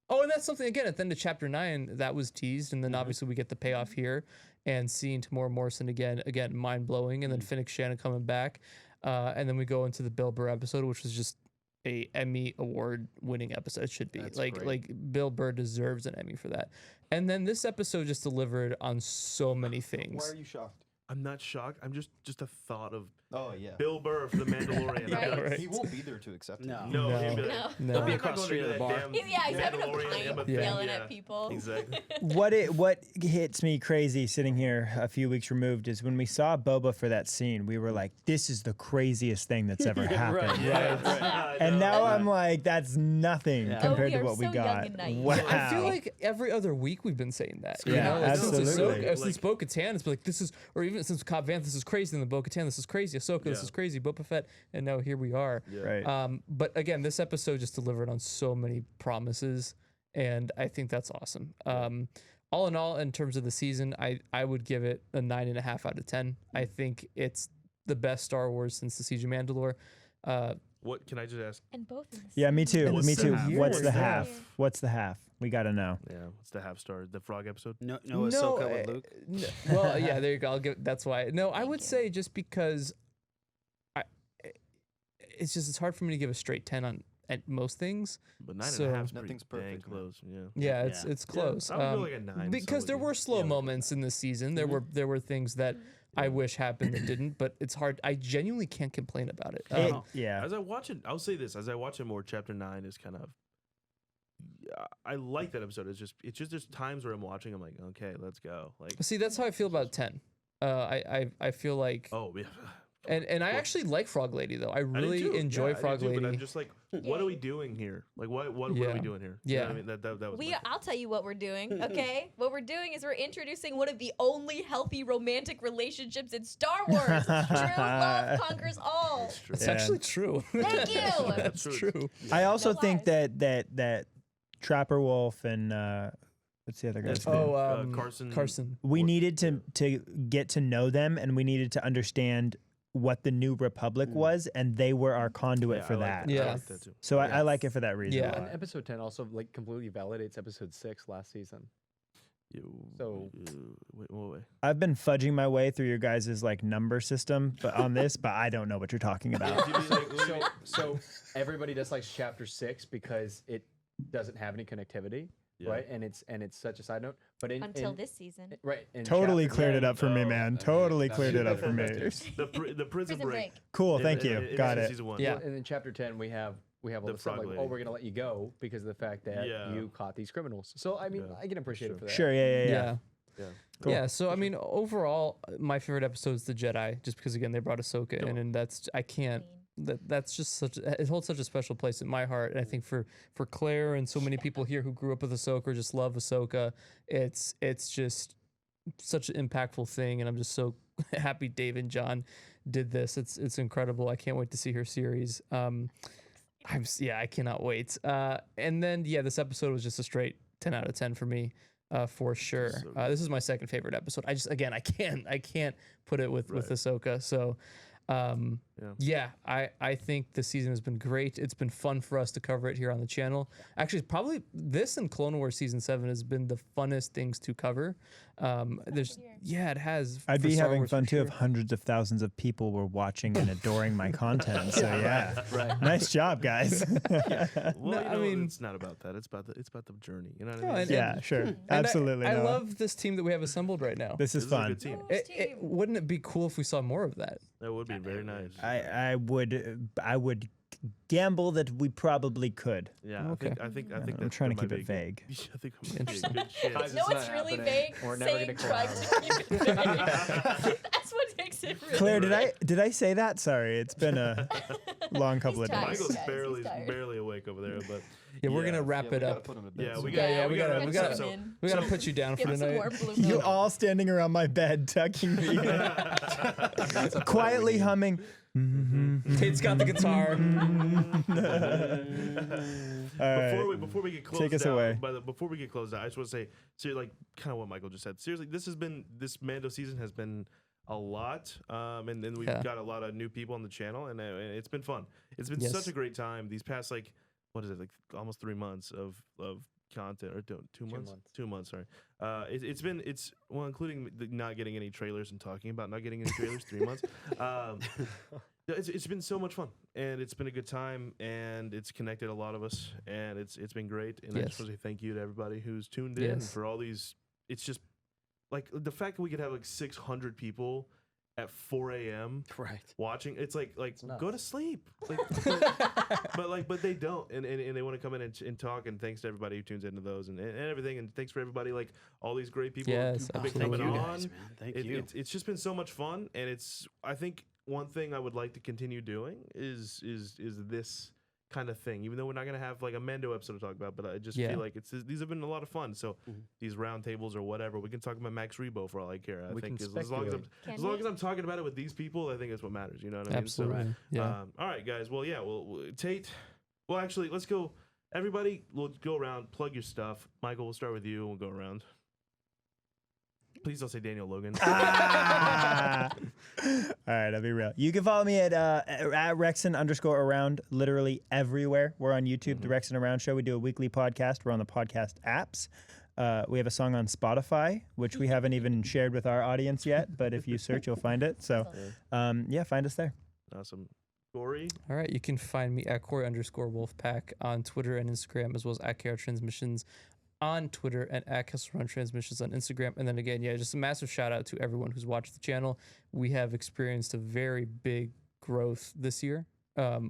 Oh, and that's something again at the end of chapter 9 that was teased, and then obviously we get the payoff here, and seeing Tamora Morrison again, mind blowing, and then Fennec Shannon coming back, and then we go into the Bill Burr episode, which was just a Emmy award winning episode. It should be That's like great. Bill Burr deserves an Emmy for that. And then this episode just delivered on so many things. Why are you shocked? I'm not shocked. I'm just a thought of Oh yeah. Bill Burr for the Mandalorian. Right. I'm like, right. He won't be there to accept it. No. No, No. he'd be like, No. No. "Don't Be be across the street at the bar." He's having a Mandalorian, pint, Emma yelling Thing, at people. Exactly. What hits me crazy sitting here a few weeks removed is when we saw Boba for that scene, we were like, this is the craziest thing that's ever happened. And now I'm like, that's nothing Yeah. compared we to are what we so young got. and naive. Wow. I feel like every other week we've been saying that. You Yeah, know? Like, absolutely. Since Bo-Katan, it's been like, this is, or even since Cobb Vanth, this is crazy, and then Bo-Katan, this is crazy, Ahsoka, this Yeah. is crazy, Boba Fett, and now here we are. Right. But again, this episode just delivered on so many promises, and I think that's awesome. All in all, in terms of the season, I would give it a 9.5 out of 10. I think it's the best Star Wars since the Siege of Mandalore. What can I just ask? And both in the Yeah, me too. What's Me the too. half? What's the Yeah. half? What's the half? We got to know. Yeah, what's the half star? The frog episode? No, Ahsoka with Luke. Well, yeah, there you go. I'll give. That's why. No, I would you. say just because it's hard for me to give a straight 10 on at most things. But 9.5 So- is pretty Nothing's dang perfect, man. close. Yeah. Yeah, Yeah. it's close. I would go like a 9. Because there were slow moments in this season. There were things that I wish happened that didn't, but it's hard. I genuinely can't complain about it. Yeah. As I watch it, I'll say this: as I watch it more, Chapter 9 is kind of. Yeah, I like that episode. It's just there's times where I'm watching, I'm like, okay, let's go. Like, See, that's how I feel about 10. I feel like, oh yeah. and I actually like Frog Lady though. I I do really too. enjoy Yeah, I do Frog too, But I'm Lady. just like, what are we doing here? Like, what are Yeah. we doing here? You know Yeah. what I mean, that was. my- I'll tell you what we're doing, okay? What we're doing is we're introducing one of the only healthy romantic relationships in Star Wars. True love conquers all. It's true. It's Yeah. actually true. Thank you. That's true. true. I also No think lies. that Trapper Wolf and what's the other guy's That's name? Oh, Carson. Carson. We needed to get to know them, and we needed to understand what the New Republic was, and they were our conduit Yeah, for I like that. that. I Yeah. like that too. So I like it for that reason. Yeah. And episode 10 also like completely validates episode 6 last season. So- wait. I've been fudging my way through your guys' like number system, but on this, but I don't know what you're talking about. So everybody dislikes chapter 6 because it doesn't have any connectivity, Yeah. right? And it's such a side note. But Until in, this season. right, in Totally chapter cleared 10 it up for me, Oh, man. okay. Totally That's cleared it up for me. The prison break. Cool, in- thank in- you. in Got it. Season 1. Yeah. And in chapter 10 we have all The this stuff frog like, lady. oh, we're gonna let you go because of the fact that Yeah. you caught these criminals. So I mean, Yeah. I can appreciate Sure. it for that. Sure, yeah. Yeah. Yeah. Cool. Yeah, so I mean, overall, my favorite episode is the Jedi, just because again they brought Ahsoka in, and that's I can't. That's just such. It holds such a special place in my heart, and I think for Claire and so many people here who grew up with Ahsoka or just love Ahsoka, it's just such an impactful thing, and I'm just so happy Dave and John did this. It's incredible. I can't wait to see her series. I cannot wait. And then this episode was just a straight 10 out of 10 for me. For sure. So This is my second favorite episode. I can't put it with Ahsoka. So I think the season has been great. It's been fun for us to cover it here on the channel. Actually, probably this and Clone Wars season 7 has been the funnest things to cover. It has. I'd for be Star having Wars for fun too sure. if hundreds of thousands of people were watching and adoring my content. So nice job, guys. Well, I mean- it's not about that. It's about the journey. You know what No, I mean? and- Yeah, sure, And absolutely. I Noah. love this team that we have assembled right now. This is This is a fun. good team. Wouldn't it be cool if we saw more of that? That would be very nice. I would gamble that we probably could. Yeah. Okay. I think I'm that trying to might keep be it a good- vague. I think it might be a good chance. Guys, No, It's it's not really happening. vague. We're never Saying gonna trying to keep it vague. That's what makes it really Claire, vague. did I say that? Sorry, it's been a long couple He's of tired. days. Michael's Guys, barely he's tired. barely awake over there, but Yeah, we're gonna wrap we it gotta up. put him to bed yeah, soon. we Yeah, got we gotta- Put gotta- some in. We gotta put you down for Give him some tonight. warm blue You milk. all standing around my bed, tucking me in, quietly humming. Tate's got the guitar. All right. Before we get closed Take us out, away. before we get closed out, I just want to say, like kind of what Michael just said. Seriously, this Mando season has been a lot, and then we've got a lot of new people on the channel, and it's been fun. It's been such a great time these past what is it, like almost 3 months of content, or 2 months? 2 months, sorry. It's including not getting any trailers and talking about not getting any trailers, 3 months. It's been so much fun, and it's been a good time, and it's connected a lot of us, and it's been great. And I just want to say thank you to everybody who's tuned in for all these. It's just like the fact that we could have like 600 people at 4 a.m. watching. It's like go to sleep. But they don't, and they want to come in and talk. And thanks to everybody who tunes into those and everything. And thanks for everybody, like all these great people who've been coming on. Guys, man. Thank you. It's just been so much fun, and I think one thing I would like to continue doing is this kind of thing, even though we're not going to have like a Mando episode to talk about, but I just feel like these have been a lot of fun. So these roundtables or whatever, we can talk about Max Rebo for all I care. I think as long as I'm talking about it with these people, I think that's what matters. You know what I mean? Absolutely. So, all right, guys. Well, Tate. Well, actually, let's go. Everybody, we'll go around. Plug your stuff. Michael, we'll start with you, and we'll go around. Please don't say Daniel Logan. All right, I'll be real. You can follow me at Rexon_around literally everywhere. We're on YouTube, The Rexon Around Show. We do a weekly podcast. We're on the podcast apps. We have a song on Spotify, which we haven't even shared with our audience yet, but if you search, you'll find it. So, find us there. Awesome. Corey? All right, you can find me at Corey_Wolfpack on Twitter and Instagram, as well as at KR Transmissions on Twitter and at Kessel Run Transmissions on Instagram. And then again, just a massive shout out to everyone who's watched the channel. We have experienced a very big growth this year,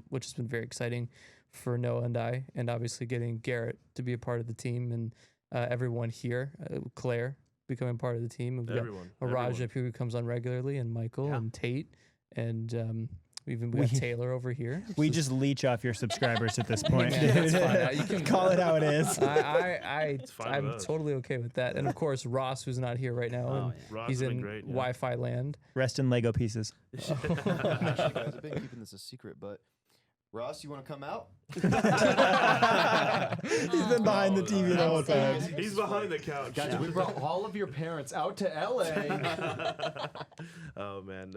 which has been very exciting for Noah and I, and obviously getting Garrett to be a part of the team, and everyone here, Claire becoming part of the team. And we've got Raj up here who comes on regularly, and Michael and Tate, and we got Taylor over here. We just leech off your subscribers at this point. Man, that's fine. You can call it how it is. I'm totally okay with that. And of course, Ross, who's not here right now, he's in Wi-Fi land. Rest in Lego pieces. Actually, guys, I've been keeping this a secret, but Ross, you want to come out? He's been behind the TV the whole time. He's behind the couch. Guys, we brought all of your parents out to LA. Oh man,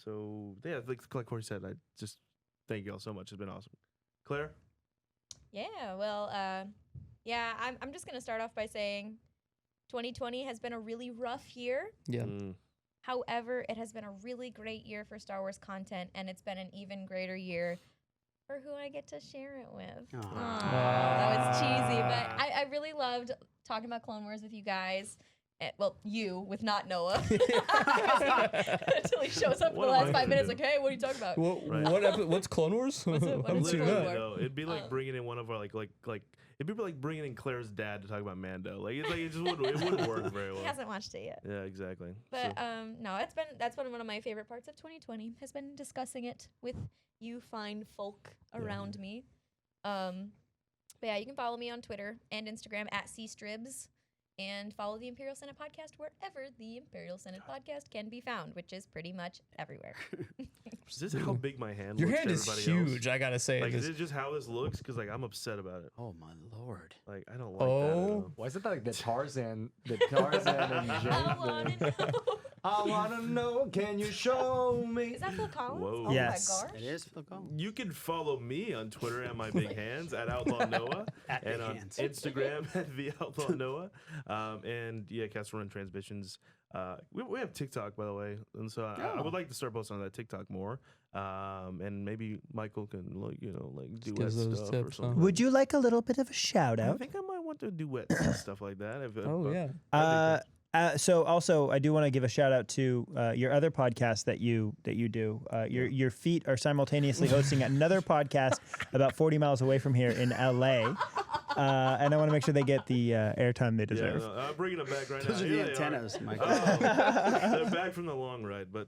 So like Corey said, I just thank you all so much. It's been awesome. Claire? Yeah. Well, I'm just gonna start off by saying, 2020 has been a really rough year. Yeah. However, it has been a really great year for Star Wars content, and it's been an even greater year for who I get to share it with. That was cheesy, but I really loved talking about Clone Wars with you guys. You with not Noah. Until he shows up for the last 5 minutes, like, hey, what are you talking about? What's Clone Wars? What's Clone Wars? It'd be like bringing in one of our it'd be like bringing in Claire's dad to talk about Mando. It wouldn't work very well. He hasn't watched it yet. Yeah, exactly. But no, that's been one of my favorite parts of 2020 has been discussing it with you fine folk around me. But yeah, you can follow me on Twitter and Instagram at cstribs, and follow the Imperial Senate podcast wherever the Imperial Senate podcast can be found, which is pretty much everywhere. Is this how big my hand Your looks hand to is everybody huge, else? I gotta say. Is it just how this looks? Because I'm upset about it. Oh my lord! I don't like that at all. Why is it like the Tarzan and James? I wanna know, can you show me? Is that Phil Collins? Whoa. Oh Yes. my gosh. It is Phil Collins. You can follow me on Twitter at my big hands at Outlaw Noah, and on Instagram at the Outlaw Noah, and Castle Run Transmissions. We have TikTok, by the way, and so I would like to start posting on that TikTok more. And maybe Michael can duet stuff or something. Would you like a little bit of a shout I out? think I might want to duet and stuff like that. So also, I do want to give a shout out to your other podcast that you do. Your feet are simultaneously hosting another podcast about 40 miles away from here in LA. And I want to make sure they get the airtime they deserve. I'm bringing them back right Those now. are the antennas, Michael. They're back from the long ride, but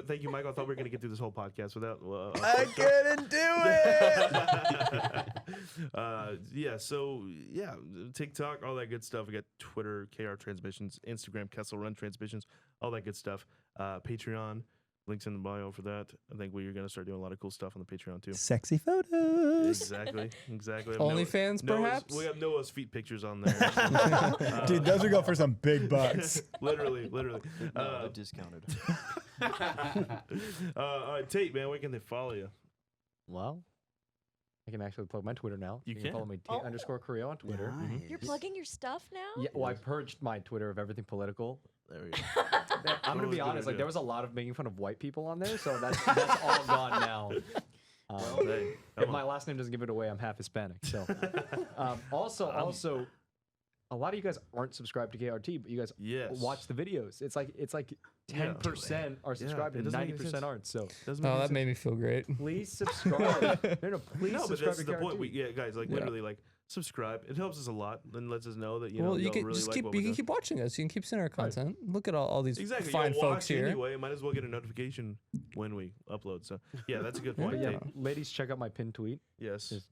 thank you, Michael. I thought we were going to get through this whole podcast without. I couldn't do it. TikTok, all that good stuff. We got Twitter, KR Transmissions, Instagram, Kessel Run Transmissions, all that good stuff. Patreon, Links in the bio for that. I think we're going to start doing a lot of cool stuff on the Patreon too. Sexy photos. Exactly. We have OnlyFans, perhaps? We have Noah's feet pictures on there. Dude, those would go for some big bucks. literally. No, they're discounted. All right, Tate, man, where can they follow you? Well, I can actually plug my Twitter now. You can can? follow me _Korea on Twitter. Nice. You're plugging your stuff now? Yeah, well, I purged my Twitter of everything political. There we go. I'm gonna Always be good honest. Like idea. there was a lot of making fun of white people on there, so that's all gone now. Hey, If my last name doesn't give it away, I'm half Hispanic. So, also, a lot of you guys aren't subscribed to KRT, but you guys Yes. watch the videos. It's like 10% are subscribed it and doesn't make any 90% sense. aren't. So Doesn't Oh, make that sense. made me feel great. please subscribe. no, please No, but subscribe that's to the KRT. point. Guys, like Yeah. literally, like subscribe. It helps us a lot and lets us know that you know Well, you y'all can really just like keep what you we're can doing. keep watching us. You can keep seeing our content. Look at all these Exactly. fine You'll folks watch here. anyway. Might as well get a notification when we upload. So yeah, that's a good point. Yeah. Tate. Ladies, check out my pinned tweet. Yes. Just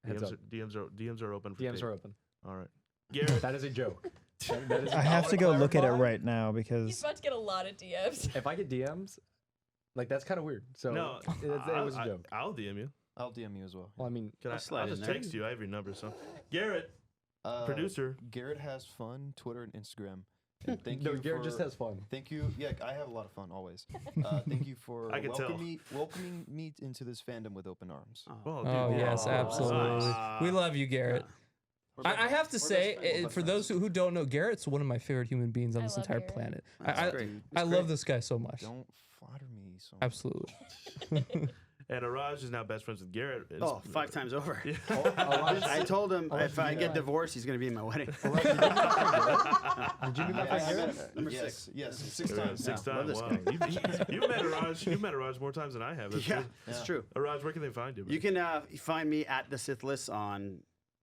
heads up. DMs are open. For DMs Tate. are open. All right. Garrett. That is a joke. That is I have to go look at it clarify. right now He's because about to get a lot of DMs. If I get DMs, like that's kind of weird. So No, it was a joke. I'll DM you. I'll DM you as well. Well, I mean, Can I'll slide I'll in just there. text you. I have your number. So Garrett, Uh, producer. Garrett has fun, Twitter and Instagram. And thank no, you Garrett for, just has fun. Thank you. Yeah, I have a lot of fun always. Thank you for I can tell. welcoming me into this fandom with open arms. Well, Oh dude, yes, yeah. absolutely. Ah. We love you, Garrett. I have to say, friends. for those who don't know, Garrett's one of my favorite human beings on I this love entire Garrett. planet. That's I great. I love this guy so much. Don't flatter me so much. Absolutely. And Araj is now best friends with Garrett. It's- Oh, 5 times over. Yeah. I told him Oh, if I yeah. get divorced, he's going to be in my wedding. Did you meet my friend Yes, Garrett? Number yes, 6. yes, 6 Yeah, times. Six Yeah, love times. this Wow. You've met Araj. You've met Araj more times than I have. That's Yeah, good. it's true. Araj, where can they find you? You can find me at the Sith List on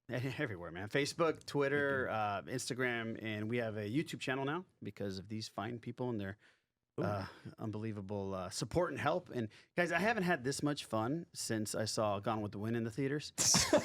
everywhere, man. Facebook, Twitter, Instagram, and we have a YouTube channel now because of these fine people and their unbelievable support and help. And guys, I haven't had this much fun since I saw Gone with the Wind in the theaters. So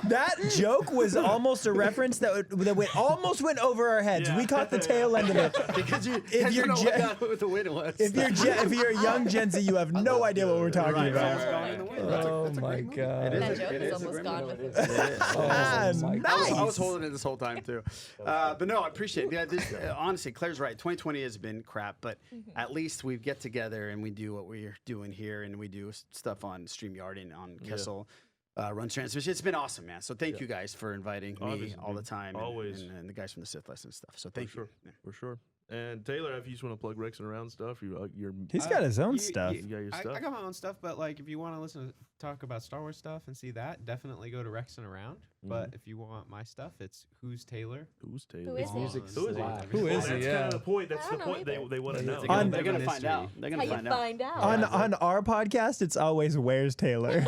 that joke was almost a reference that almost went over our heads. Yeah. We caught the tail end of it. because you If you're don't know Gen- what Gone with the Wind was. If you're a young Gen Z, you have no idea what we're talking Right, about. right, Gone with the Wind. Oh my It god. is That a- joke it is is a almost grim gone one. with It it. is. Ah, my nice. I was holding it this whole time too. But no, I appreciate it. Yeah, honestly, Claire's right. 2020 has been crap, but at least we get together and we do what we're doing here, and we do stuff on StreamYard and on Kessel. Run transmission. It's been awesome, man. So thank you guys for inviting me Obviously, all the dude. time. Always. And the guys from the Sith Lesson stuff. So thank sure. you. Yeah. For sure. And Taylor, if you just want to plug Rex and around stuff, you're He's got his own You- stuff. you got your I stuff. got my own stuff, but like if you want to listen to talk about Star Wars stuff and see that, definitely go to Rex and Around. But if you want my stuff, it's Who's Taylor. Who's Taylor? Who is he? Music Who is he? slaps. Who Well, is he? that's Yeah. kind of the point. That's I the don't know point either. they want to know. On- They're gonna Mystery. find out. They're How gonna you find out. find out? On our podcast, it's always Where's Taylor.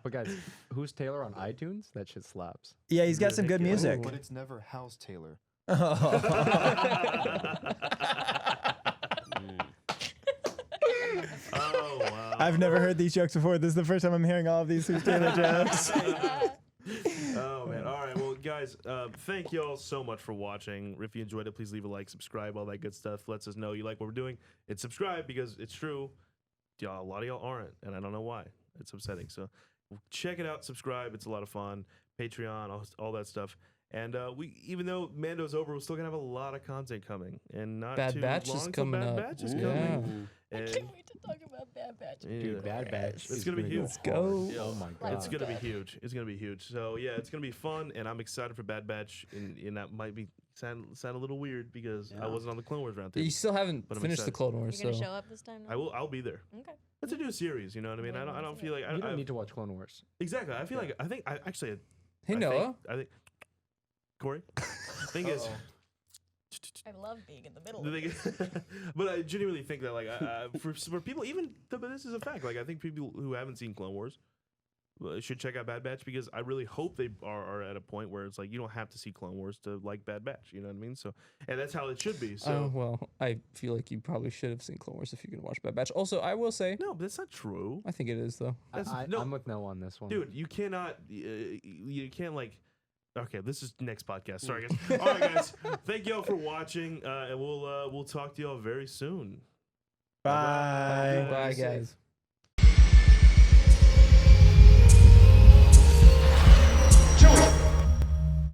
But guys, who's Taylor on iTunes? That shit slaps. Yeah, he's got some good Ridiculous. music. But it's never House Taylor. Oh wow. I've never heard these jokes before. This is the first time I'm hearing all of these Who's Taylor jokes. Oh man. All right. Well, guys, thank you all so much for watching. If you enjoyed it, please leave a like, subscribe, all that good stuff. Lets us know you like what we're doing. And subscribe because it's true. Y'all, a lot of y'all aren't, and I don't know why. It's upsetting. So check it out, subscribe. It's a lot of fun. Patreon, all that stuff. And we, even though Mando's over, we're still gonna have a lot of content coming, and not Bad too Batch long is till coming Bad up. Batch is Yeah. coming. I And can't wait to talk about Bad Batch. Dude, Bad Batch. It's gonna be huge. Let's go. Oh my god. It's gonna be Good. huge. It's gonna be huge. So yeah, it's gonna be fun, and I'm excited for Bad Batch. And that might be sound a little weird because I Yeah. wasn't on the Clone Wars You roundtable. still haven't But I'm finished the excited. Clone Wars, You're gonna so show up this time? I'll be there. Okay. Let's do a series. You know what I mean? I don't feel like You don't I need to watch Clone Wars. exactly. I feel like I think I actually. hey I Noah. think Corey. Thing is. I love being in the middle. The Of thing is, but I genuinely think that like for people, even but this is a fact. Like I think people who haven't seen Clone Wars should check out Bad Batch because I really hope they are at a point where it's like you don't have to see Clone Wars to like Bad Batch. You know what I mean? So and that's how it should be. So Well, I feel like you probably should have seen Clone Wars if you can watch Bad Batch. Also, I will say, no, but that's not true, I think it is though. That's- no. I'm with Noah on this one. dude. You cannot. You can't like Okay, this is next podcast. Sorry, guys. All right, guys. Thank you all for watching, and we'll talk to you all very soon. Bye. Bye, guys.